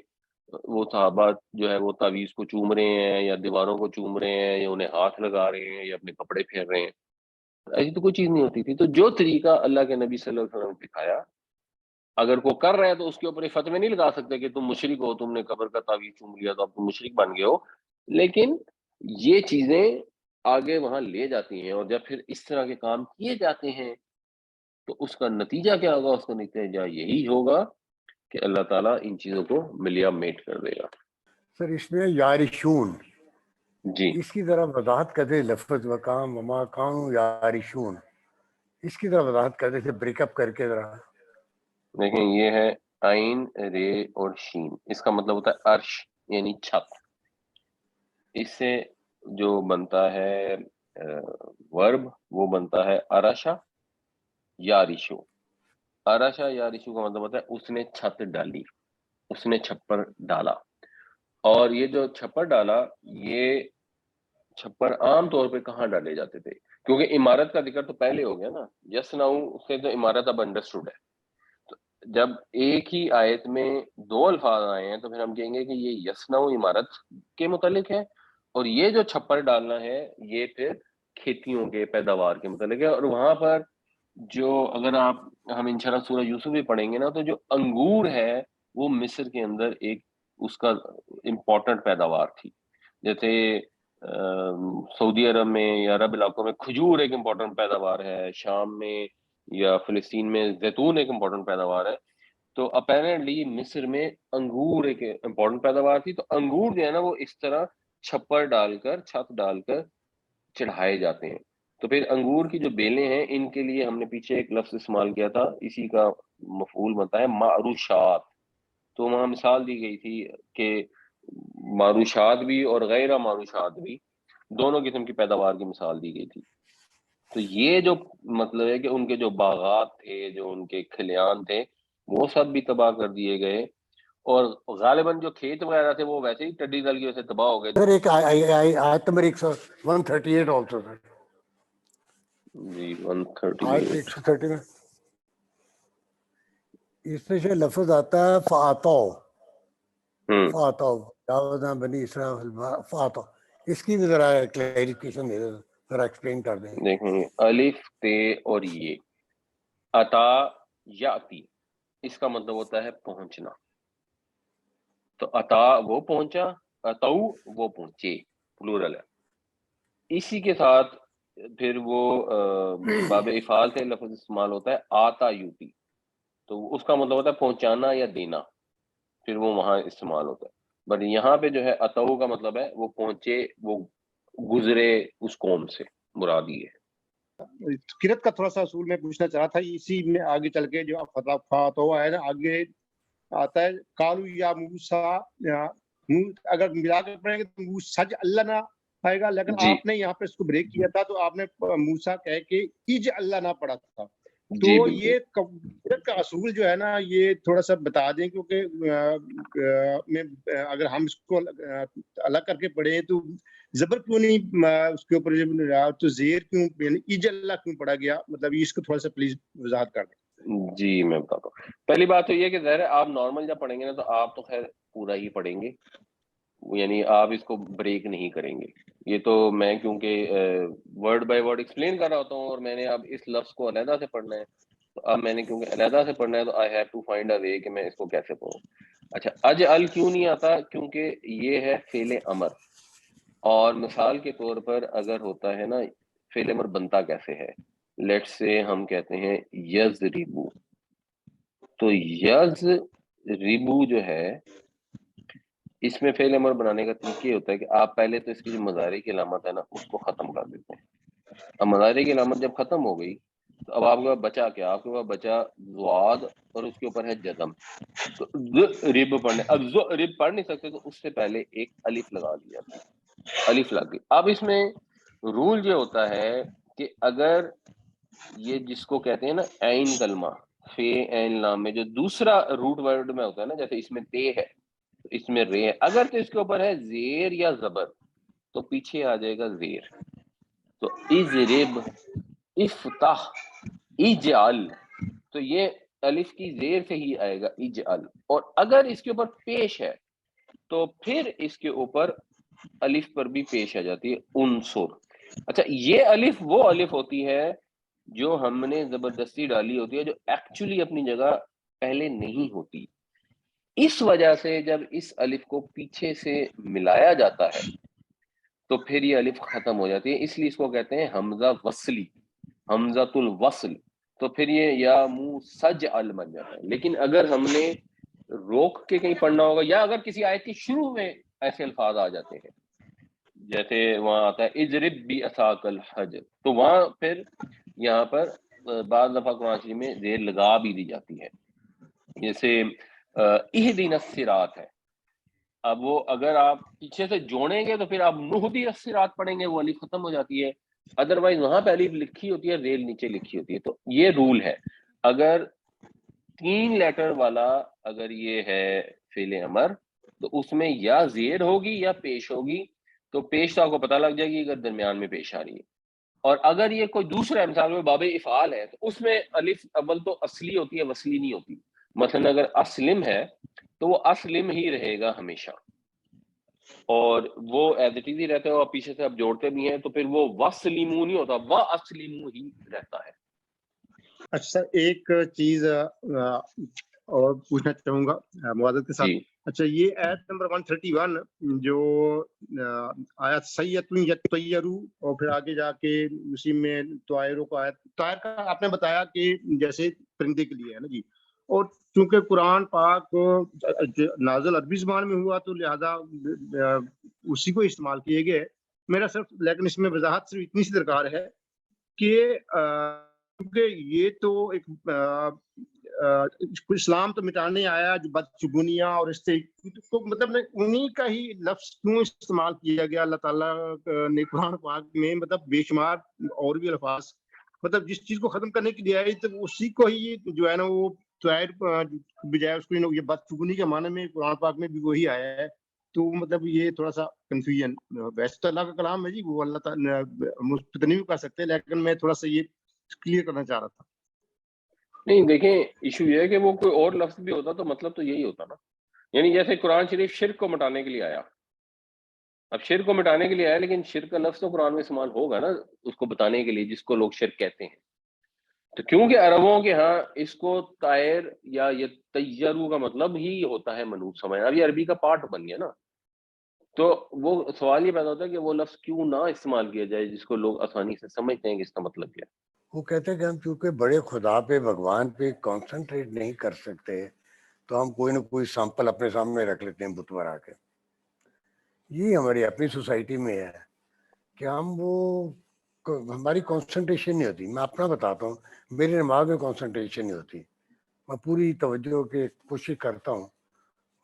وہ صحابہ جو ہے وہ تعویذ کو چوم رہے ہیں یا دیواروں کو چوم رہے ہیں یا انہیں ہاتھ لگا رہے ہیں یا اپنے کپڑے پھیر رہے ہیں. ایسی تو کوئی چیز نہیں ہوتی تھی. تو جو طریقہ اللہ کے نبی صلی اللہ علیہ وسلم نے دکھایا، اگر کوئی کر رہا ہے تو اس کے اوپر یہ فتوی نہیں لگا سکتے کہ تم مشرک ہو، تم نے قبر کا تعویذ چوم لیا تو اب تم مشرک بن گئے ہو. لیکن یہ چیزیں آگے وہاں لے جاتی ہیں، اور جب پھر اس طرح کے کام کیے جاتے ہیں تو اس کا نتیجہ کیا ہوگا؟ اس کا نتیجہ یہی ہوگا کہ اللہ تعالیٰ ان چیزوں کو ملیا میٹ کر دے گا. سر اس میں یارشون، جی اس کی ذرا وضاحت کرتے، لفظ وکام وما کانوا یارشون، اس کی ذرا وضاحت کرتے تھے بریک اپ کر کے ذرا. دیکھیں، یہ ہے عین رے اور شین. اس کا مطلب ہوتا ہے عرش یعنی چھت. اس سے جو بنتا ہے ورب وہ بنتا ہے ارشا یارشو. ارشا یارشو کا مطلب ہوتا ہے اس نے چھت ڈالی، اس نے چھپر ڈالا. اور یہ جو چھپر ڈالا، یہ چھپر عام طور پہ کہاں ڈالے جاتے تھے؟ کیونکہ عمارت کا ذکر تو پہلے ہو گیا نا، یسنعو سے تو عمارت اب انڈرسٹوڈ ہے. تو جب ایک ہی آیت میں دو الفاظ آئے ہیں تو پھر ہم کہیں گے کہ یہ یسنعو عمارت کے متعلق ہے، اور یہ جو چھپر ڈالنا ہے یہ پھر کھیتیوں کے پیداوار کے متعلق ہے. اور وہاں پر جو اگر ہم انشاءاللہ سورہ یوسف بھی پڑھیں گے نا، تو جو انگور ہے وہ مصر کے اندر ایک اس کا امپورٹنٹ پیداوار تھی. جیسے سعودی عرب میں یا عرب علاقوں میں کھجور ایک امپورٹنٹ پیداوار ہے، شام میں یا فلسطین میں زیتون ایک امپورٹنٹ پیداوار ہے. تو اپیرنٹلی مصر میں انگور ایک امپورٹنٹ پیداوار تھی. تو انگور جو ہے نا وہ اس طرح چھپر ڈال کر، چھت ڈال کر چڑھائے جاتے ہیں. تو پھر انگور کی جو بیلیں ہیں ان کے لیے ہم نے پیچھے ایک لفظ استعمال کیا تھا، اسی کا مفعول بنتا ہے معروشات. تو وہاں مثال دی گئی تھی کہ معروشات بھی اور غیر معروشات بھی دونوں قسم کی پیداوار کی مثال دی گئی تھی. تو یہ جو مطلب ہے کہ ان کے جو باغات تھے، جو ان کے کھلیان تھے، وہ سب بھی تباہ کر دیے گئے. اور غالباً جو کھیت وغیرہ تھے وہ ویسے ہی ٹڈی دل کی وجہ سے تباہ ہو گئے. سر ایک آیت نمبر 138 آلسو سر، جی آیت 138 130 میں اس میں جو لفظ آتا ہے فَآتَوْا فَآتَوْا جاوزنا بنی اسرائیل فَآتَوْا، اس کی بھی ذرا کلیریفیکیشن دے دیں، ذرا ایکسپلین کر دیں. دیکھیں، الف تے اور یہ عطا یاتی، اس کا مطلب ہوتا ہے پہنچنا. تو عطا وہ پہنچا، عطو وہ پہنچے، پلورل ہے. اسی کے ساتھ پھر وہ باب افعال سے لفظ استعمال ہوتا ہے آتا یوتی. تو اس کا مطلب ہوتا ہے پہنچانا یا دینا، پھر وہ وہاں استعمال ہوتا ہے. بٹ یہاں پہ جو ہے عطو کا مطلب ہے وہ پہنچے، وہ گزرے اس قوم سے، مراد یہ ہے. قرت کا تھوڑا سا اصول میں پوچھنا چاہ رہا تھا، اسی میں آگے چل کے جو فاتوا ہے نا، آگے آتا ہے کالو یا موسیٰ، اگر ملا کر پڑھیں گے تو موسج اللہ نہ آئے گا، لیکن جی آپ نے یہاں پہ اس کو بریک کیا تھا تو آپ نے موسیٰ کہہ کے ایج اللہ نہ پڑھا تھا. تو جی بالکل. یہ قرت کا اصول جو ہے نا یہ تھوڑا سا بتا دیں، کیونکہ اگر ہم اس کو الگ کر کے پڑھیں تو زبر کیوں نہیں اس کے اوپر، تو زیر کیوں، یعنی ایج اللہ کیوں پڑھا گیا، مطلب اس کو تھوڑا سا پلیز وضاحت کر دیں. جی میں بتاتا ہوں. پہلی بات تو یہ کہ ظاہر ہے آپ نارمل جب پڑھیں گے نا تو آپ تو خیر پورا ہی پڑھیں گے، یعنی آپ اس کو بریک نہیں کریں گے. یہ تو میں کیونکہ ورڈ بائی ورڈ ایکسپلین کر رہا ہوتا ہوں، اور میں نے اب اس لفظ کو علیحدہ سے پڑھنا ہے، تو اب میں نے کیونکہ علیحدہ سے پڑھنا ہے تو I have to find a way کہ میں اس کو کیسے پڑھوں. اچھا، اجعل کیوں نہیں آتا؟ کیونکہ یہ ہے فعل امر، اور مثال کے طور پر اگر ہوتا ہے نا فعل امر بنتا کیسے ہے، لیٹ سے ہم کہتے ہیں یضربو. تو یضربو جو ہے اس میں فعل امر بنانے کا طریقہ یہ ہوتا ہے کہ آپ پہلے تو اس کی جو مضارع کی علامت ہے نا اس کو ختم کر دیتے ہیں. اب مضارع کی علامت جب ختم ہو گئی تو اب آپ کے پاس بچا کیا؟ آپ کے پاس بچا ضاد اور اس کے اوپر ہے جزم. تو رب پڑھنے، اب رب پڑھ نہیں سکتے تو اس سے پہلے ایک الف لگا دی جاتی ہے، الف لگ گئی. اب اس میں رول یہ ہوتا ہے کہ اگر یہ جس کو کہتے ہیں نا عین کلمہ، فے عین لام میں جو دوسرا روٹ ورڈ میں ہوتا ہے نا، جیسے اس میں تے ہے اس میں رے ہے، اگر تو اس کے اوپر ہے زیر یا زبر تو پیچھے آ جائے گا زیر. تو اضرب، افتح، اجعل، تو یہ الف کی زیر سے ہی آئے گا اجعل. اور اگر اس کے اوپر پیش ہے تو پھر اس کے اوپر الف پر بھی پیش آ جاتی ہے انصر. اچھا یہ الف وہ الف ہوتی ہے جو ہم نے زبردستی ڈالی ہوتی ہے، جو ایکچولی اپنی جگہ پہلے نہیں ہوتی. اس وجہ سے جب اس الف کو پیچھے سے ملایا جاتا ہے تو پھر یہ الف ختم ہو جاتی ہے، اس لیے اس کو کہتے ہیں حمزہ وصلی، حمزۃ الوصل. تو پھر یہ یا منہ سج ال بن جاتا ہے. لیکن اگر ہم نے روک کے کہیں پڑھنا ہوگا، یا اگر کسی آیت کی شروع میں ایسے الفاظ آ جاتے ہیں جیسے وہاں آتا ہے اضرب بعصاک الحجر، تو وہاں پھر یہاں پر بعض دفعہ قرآن شریف میں زیر لگا بھی دی جاتی ہے. جیسے اہدنا الصراط ہے، اب وہ اگر آپ پیچھے سے جوڑیں گے تو پھر آپ نہدی الصراط پڑھیں گے، وہ الف ختم ہو جاتی ہے. ادروائز وہاں پہ الف لکھی ہوتی ہے، ریل نیچے لکھی ہوتی ہے. تو یہ رول ہے، اگر 3 لیٹر والا اگر یہ ہے فعل امر تو اس میں یا زیر ہوگی یا پیش ہوگی. تو پیش تو آپ کو پتہ لگ جائے گی اگر درمیان میں پیش آ رہی ہے. اور اگر یہ کوئی دوسرا مثال میں باب افعال ہے تو اس میں الف اول تو اصلی ہوتی ہے، وصلی نہیں ہوتی. مثلا اگر اسلم ہے تو وہ اسلم ہی رہے گا ہمیشہ، اور وہ ایز اٹ از ہی رہتا ہے، اور پیچھے سے آپ جوڑتے بھی ہیں تو پھر وہ وسلمو نہیں ہوتا، وہ اسلمو ہی رہتا ہے. اچھا سر، ایک چیز اور پوچھنا چاہوں گا معذرت کے ساتھ. جی اچھا یہ آیت نمبر 131 جو آیت سیئتن یطیرو، اور پھر آگے جا کے اسی میں طائروں کو آیت طائر کا آپ نے بتایا کہ جیسے پرندے کے لیے ہے نا جی. اور چونکہ قرآن پاک نازل عربی زبان میں ہوا تو لہذا اسی کو استعمال کیے گئے. میرا صرف لیکن اس میں وضاحت صرف اتنی سی درکار ہے کہ کیونکہ یہ تو ایک اسلام تو مٹانے آیا جو بدشگونیاں اور اس سے مطلب انہی کا ہی لفظ کیوں استعمال کیا گیا اللہ تعالیٰ نے قرآن پاک میں؟ مطلب بے شمار اور بھی الفاظ مطلب جس چیز کو ختم کرنے کے لیے آئی تو اسی کو ہی جو ہے نا وہ بجائے اس کو یہ بدشگونی کے معنی میں قرآن پاک میں بھی وہی آیا ہے. تو مطلب یہ تھوڑا سا کنفیوژن. ویسے تو اللہ کا کلام ہے جی، وہ اللہ تعالیٰ نہیں کر سکتے، لیکن میں تھوڑا سا یہ کلیئر کرنا چاہ رہا تھا. نہیں دیکھیں ایشو یہ ہے کہ وہ کوئی اور لفظ بھی ہوتا تو مطلب تو یہی ہوتا نا. یعنی جیسے قرآن شریف شرک کو مٹانے کے لیے آیا، اب شرک کو مٹانے کے لیے آیا لیکن شرک کا لفظ تو قرآن میں استعمال ہوگا نا اس کو بتانے کے لیے جس کو لوگ شرک کہتے ہیں. تو کیونکہ عربوں کے ہاں اس کو طائر یا یہ تیرو کا مطلب ہی ہوتا ہے منوط سمجھنا، اب یہ عربی کا پارٹ بن گیا نا. تو وہ سوال یہ پیدا ہوتا ہے کہ وہ لفظ کیوں نہ استعمال کیا جائے جس کو لوگ آسانی سے سمجھتے ہیں کہ اس کا مطلب کیا ہے. وہ کہتے ہیں کہ ہم چونکہ بڑے خدا پہ بھگوان پہ کانسنٹریٹ نہیں کر سکتے تو ہم کوئی نہ کوئی سیمپل اپنے سامنے رکھ لیتے ہیں بت بنا کے. یہ ہماری اپنی سوسائٹی میں ہے کہ ہم وہ ہماری کانسنٹریشن نہیں ہوتی. میں اپنا بتاتا ہوں، میری نماز میں کانسنٹریشن نہیں ہوتی. میں پوری توجہ کے کوشش کرتا ہوں،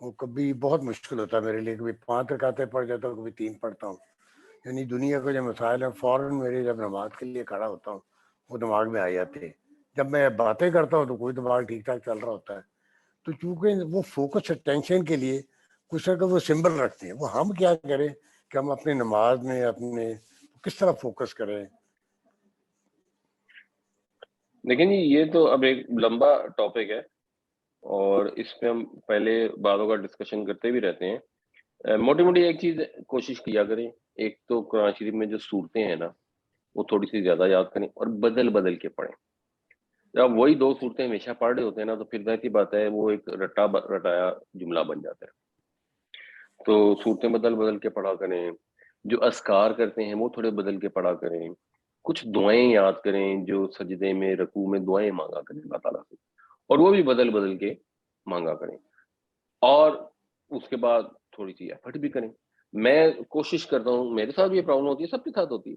وہ کبھی بہت مشکل ہوتا ہے میرے لیے، کبھی 5 رکعتیں پڑھ جاتا ہوں، کبھی 3 پڑھتا ہوں. یعنی دنیا کے جو مسائل ہیں فوراً میرے جب نماز کے لیے کھڑا ہوتا ہوں وہ دماغ میں آ جاتے ہیں. جب میں باتیں کرتا ہوں تو کوئی دماغ ٹھیک ٹھاک چل رہا ہوتا ہے. تو چونکہ وہ فوکس اٹینشن کے لیے کچھ نہ وہ سمبل رکھتے ہیں. وہ ہم کیا کریں کہ ہم اپنی نماز میں اپنے کس طرح فوکس کریں. لیکن یہ تو اب ایک لمبا ٹاپک ہے اور اس پہ ہم پہلے باتوں کا ڈسکشن کرتے بھی رہتے ہیں. موٹی موٹی ایک چیز کوشش کیا کریں، ایک تو قرآن شریف میں جو صورتیں ہیں نا وہ تھوڑی سی زیادہ یاد کریں اور بدل بدل کے پڑھیں. جب وہی 2 صورتیں ہمیشہ پڑھ رہے ہوتے ہیں نا تو پھر ظاہر سی بات ہے وہ ایک رٹایا جملہ بن جاتا ہے. تو صورتیں بدل بدل کے پڑھا کریں، جو اذکار کرتے ہیں وہ تھوڑے بدل کے پڑھا کریں، کچھ دعائیں یاد کریں جو سجدے میں رکوع میں دعائیں مانگا کریں اللہ تعالیٰ سے، اور وہ بھی بدل بدل کے مانگا کریں. اور اس کے بعد تھوڑی سی ایفرٹ بھی کریں. میں کوشش کرتا ہوں، میرے ساتھ بھی یہ پرابلم ہوتی ہے، سب کے ساتھ ہوتی ہے،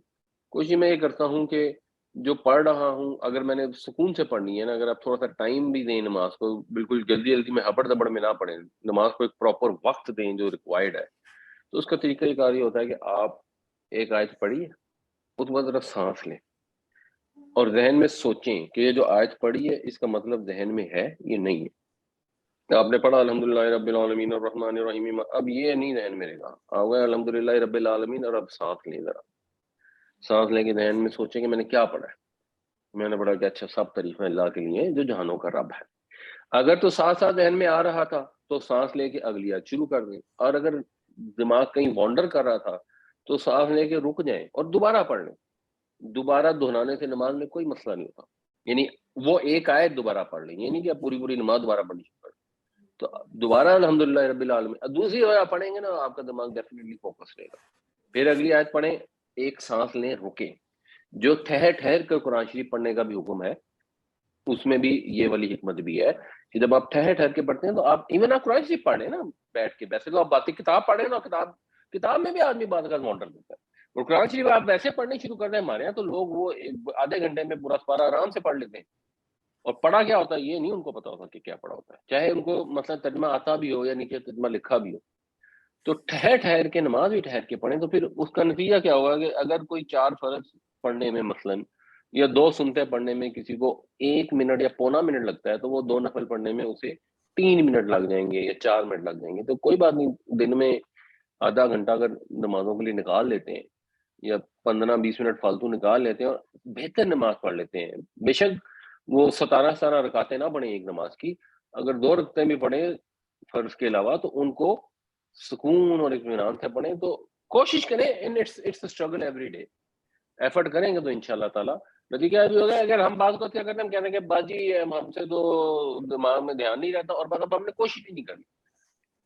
کوشش میں یہ کرتا ہوں کہ جو پڑھ رہا ہوں اگر میں نے سکون سے پڑھنی ہے نا، اگر آپ تھوڑا سا ٹائم بھی دیں نماز کو، بالکل جلدی جلدی میں ہبڑ دبڑ میں نہ پڑھیں، نماز کو ایک پراپر وقت دیں جو ریکوائرڈ ہے. تو اس کا طریقہ کار یہ ہوتا ہے کہ آپ ایک آیت پڑھیے، اس کے بعد ذرا سانس لیں، اور ذہن میں سوچیں کہ یہ جو آیت پڑھی ہے اس کا مطلب ذہن میں ہے یہ نہیں ہے. آپ نے پڑھا الحمدللہ رب العالمین الرحمن الرحیم, اب یہ نہیں ذہن میں رہے گا, آپ گئے الحمدللہ رب العالمین اور اب سانس لیں, ذرا سانس لے کے ذہن میں سوچیں کہ میں نے کیا پڑھا ہے. میں نے پڑھا کہ اچھا سب تعریف اللہ کے لیے جو جہانوں کا رب ہے. اگر تو ساتھ ساتھ ذہن میں آ رہا تھا تو سانس لے کے اگلی آیت شروع کر دیں, اور اگر دماغ کہیں وانڈر کر رہا تھا تو سانس لے کے رک جائیں اور دوبارہ پڑھ لیں. دوبارہ دہرانے سے نماز میں کوئی مسئلہ نہیں ہوتا, یعنی وہ ایک آیت دوبارہ پڑھ لیں, یہ نہیں کہ آپ پوری نماز دوبارہ پڑھنی شروع کر دیں. تو دوبارہ الحمدللہ رب العالمین دوسری آیت پڑھیں گے نا, آپ کا دماغ ڈیفینیٹلی فوکس رہے گا. پھر اگلی آیت پڑھیں, ایک سانس لیں, رکیں. جو ٹھہر کر قرآن شریف پڑھنے کا بھی حکم ہے اس میں بھی یہ والی حکمت بھی ہے کہ جب آپ ٹھہر کے پڑھتے ہیں تو آپ ایون آپ قرآن شریف پڑھ لیں نا بیٹھ کے, ویسے تو آپ باتیں کتاب پڑھیں نا, کتاب میں بھی آدمی بات کا مانڈر دیتا ہے, اور قرآن شریف آپ ویسے پڑھنے شروع کر دیں ہمارے یہاں تو لوگ وہ آدھے گھنٹے میں پورا سپارہ آرام سے پڑھ لیتے ہیں, اور پڑھا کیا ہوتا ہے یہ نہیں ان کو پتا ہوتا کہ کیا پڑھا ہوتا ہے, چاہے ان کو مثلا ترجمہ آتا بھی ہو یا نیچے ترجمہ لکھا بھی ہو. تو ٹھہر کے نماز بھی ٹھہر کے پڑھیں, تو پھر اس کا نتیجہ کیا ہوگا کہ اگر کوئی 4 فرض پڑھنے میں مثلاً یا 2 سنتے پڑھنے میں کسی کو 1 منٹ یا پونا منٹ لگتا ہے تو وہ 2 نفل پڑھنے میں اسے 3 منٹ لگ جائیں گے یا 4 منٹ لگ جائیں گے. تو کوئی بات نہیں, دن میں آدھا گھنٹہ اگر نمازوں کے لیے نکال لیتے ہیں یا 15-20 منٹ فالتو نکال لیتے ہیں اور بہتر نماز پڑھ لیتے ہیں, بے شک وہ 17 رکعتیں نہ پڑھیں ایک نماز کی, اگر 2 رکعتیں بھی پڑھیں فرض کے علاوہ تو ان کو سکون اور اطمینان سے پڑھیں. تو کوشش کریں, it's a struggle every day, effort کریں گے تو انشاءاللہ تعالی نتیجہ بھی ہوگا. اگر ہم بات کو کیا کرتے ہیں, ہم کہتے ہیں کہ باجی ہم سے تو دماغ میں دھیان نہیں رہتا, اور اب ہم نے کوشش ہی نہیں کرنی,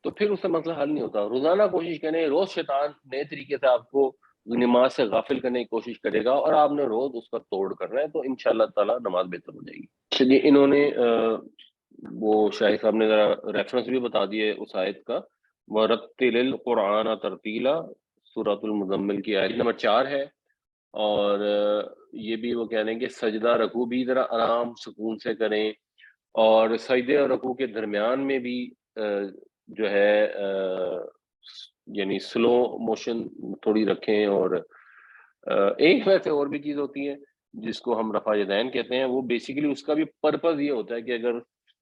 تو پھر اس سے مسئلہ حل نہیں ہوتا. روزانہ کوشش کریں, روز شیطان نئے طریقے سے آپ کو نماز سے غافل کرنے کی کوشش کرے گا, اور آپ نے روز اس کا توڑ کرنا ہے, تو انشاءاللہ تعالی نماز بہتر ہو جائے گی. چلیے, انہوں نے وہ شاہد صاحب نے ذرا ریفرنس بھی بتا دیے اس آیت کا, وَرَتِّلِ الْقُرْآنَ تَرْتِیلًا سورۃ المزمل کی آیت نمبر 4 ہے. اور یہ بھی وہ کہہ رہے ہیں کہ سجدہ رکوع بھی ذرا آرام سکون سے کریں, اور سجدے اور رکوع کے درمیان میں بھی جو ہے یعنی سلو موشن تھوڑی رکھیں. اور ایک ویسے اور بھی چیز ہوتی ہے جس کو ہم رفع یدین کہتے ہیں, وہ بیسیکلی اس کا بھی پرپز یہ ہوتا ہے کہ اگر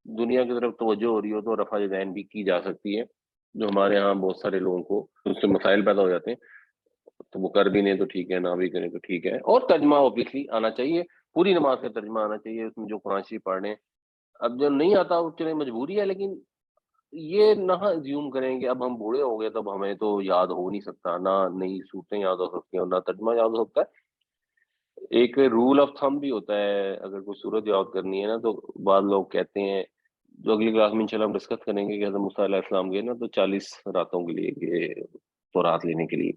دنیا کی طرف توجہ ہو رہی ہو تو رفع یدین بھی کی جا سکتی ہے, جو ہمارے ہاں بہت سارے لوگوں کو اس سے مسائل پیدا ہو جاتے ہیں. تو وہ کر بھی نہیں تو ٹھیک ہے, نہ بھی کریں تو ٹھیک ہے. اور ترجمہ اوبیسلی آنا چاہیے, پوری نماز کا ترجمہ آنا چاہیے, اس میں جو قرآن شریف پڑھ رہے ہیں. اب جو نہیں آتا وہ چلے مجبوری ہے, لیکن یہ نہ زیوم کریں کہ اب ہم بوڑھے ہو گئے تب ہمیں تو یاد ہو نہیں سکتا, نہ نئی صورتیں یاد ہو سکتی ہیں اور نہ ترجمہ یاد ہو سکتا ہے. ایک رول آف تھم بھی ہوتا ہے, اگر کوئی صورت یاد کرنی ہے نا تو بعض لوگ کہتے ہیں, جو اگلی کلاس میں انشاءاللہ ہم ڈسکس کریں گے کہ حضرت موسیٰ علیہ السلام گئے نا تو 40 راتوں کے لیے گئے تورات لینے کے لیے.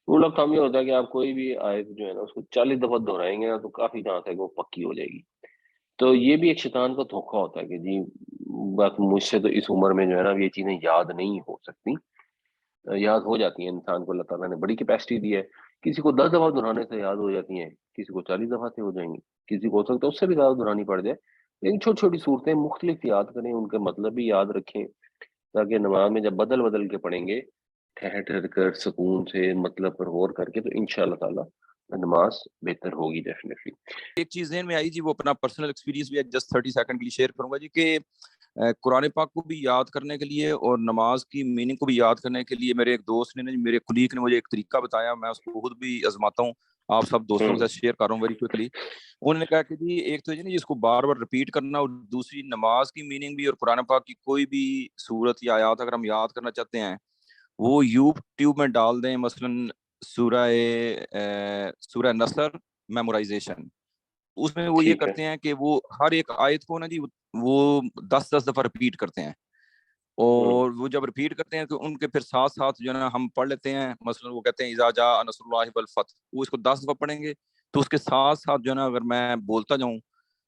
رول آف تھم یہ ہوتا ہے کہ آپ کوئی بھی آیت جو ہے نا اس کو 40 دفعہ دہرائیں گے نا تو کافی چانس ہے کہ وہ پکی ہو جائے گی. تو یہ بھی ایک شیطان کا دھوکہ ہوتا ہے کہ جی بات مجھ سے تو اس عمر میں جو ہے نا یہ چیزیں یاد نہیں ہو سکتی, یاد ہو جاتی ہیں. انسان کو اللہ تعالیٰ نے بڑی کیپیسٹی دی ہے, کسی کو 10 دفعہ دہرانے سے یاد ہو جاتی ہیں, کسی کو 40 دفعہ سے ہو جائیں گی, کسی کو ہو سکتا ہے اس سے بھی زیادہ دہرانی پڑ جائے. لیکن چھوٹی چھوٹی صورتیں مختلف یاد کریں, ان کے مطلب بھی یاد رکھیں, تاکہ نماز میں جب بدل کے پڑھیں گے ٹھہر کر سکون سے مطلب پر غور کر کے, تو انشاءاللہ تعالی نماز بہتر ہوگی ڈیفینیٹلی. ایک چیز ذہن میں آئی جی, وہ اپنا پرسنل ایکسپیرینس بھی جسٹ 30 سیکنڈ کے لیے شیئر کروں گا جی, کہ قرآن پاک کو بھی یاد کرنے کے لیے اور نماز کی میننگ کو بھی یاد کرنے کے لیے میرے ایک دوست نے, میرے کلیگ نے مجھے ایک طریقہ بتایا, میں اس کو خود بھی آزماتا ہوں, آپ سب دوستوں کے ساتھ شیئر کر رہا ہوں ویری کوئکلی. انہوں نے کہا کہ جی ایک تو جس کو بار بار ریپیٹ کرنا, اور دوسری نماز کی میننگ بھی اور قرآن پاک کی کوئی بھی صورت یا آیات اگر ہم یاد کرنا چاہتے ہیں وہ یوٹیوب میں ڈال دیں, مثلاً سورہ نصر میمورائزیشن, اس میں وہ یہ کرتے ہیں کہ وہ ہر ایک آیت کو نا جی وہ 10 دفعہ ریپیٹ کرتے ہیں, اور وہ جب ریپیٹ کرتے ہیں تو ان کے پھر ساتھ ساتھ جو ہے نا ہم پڑھ لیتے ہیں. مثلا وہ کہتے ہیں اذا جاء نصر اللہ والفتح, وہ اس کو 10 دفعہ پڑھیں گے, تو اس کے ساتھ ساتھ جو ہے نا اگر میں بولتا جاؤں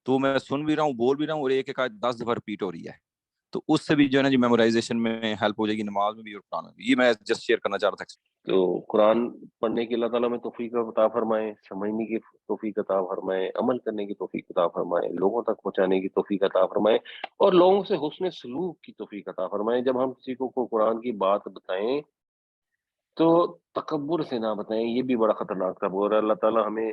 تو میں سن بھی رہا ہوں, بول بھی رہا ہوں, اور ایک آیت 10 دفعہ ریپیٹ ہو رہی ہے, تو اس سے بھی جو ہے نا جی میمورائزیشن میں ہیلپ ہو جائے گی, نماز میں بھی اور قرآن میں بھی. یہ میں جسٹ شیئر کرنا چاہ رہا تھا. تو قرآن پڑھنے کی اللہ تعالیٰ میں توفیق عطا فرمائے, سمجھنے کی توفیق عطا فرمائے, عمل کرنے کی توفیق عطا فرمائے, لوگوں تک پہنچانے کی توفیق عطا فرمائے, اور لوگوں سے حسن سلوک کی توفیق عطا فرمائے. جب ہم کسی کو قرآن کی بات بتائیں تو تکبر سے نہ بتائیں, یہ بھی بڑا خطرناک تکبر ہے. اللہ تعالیٰ ہمیں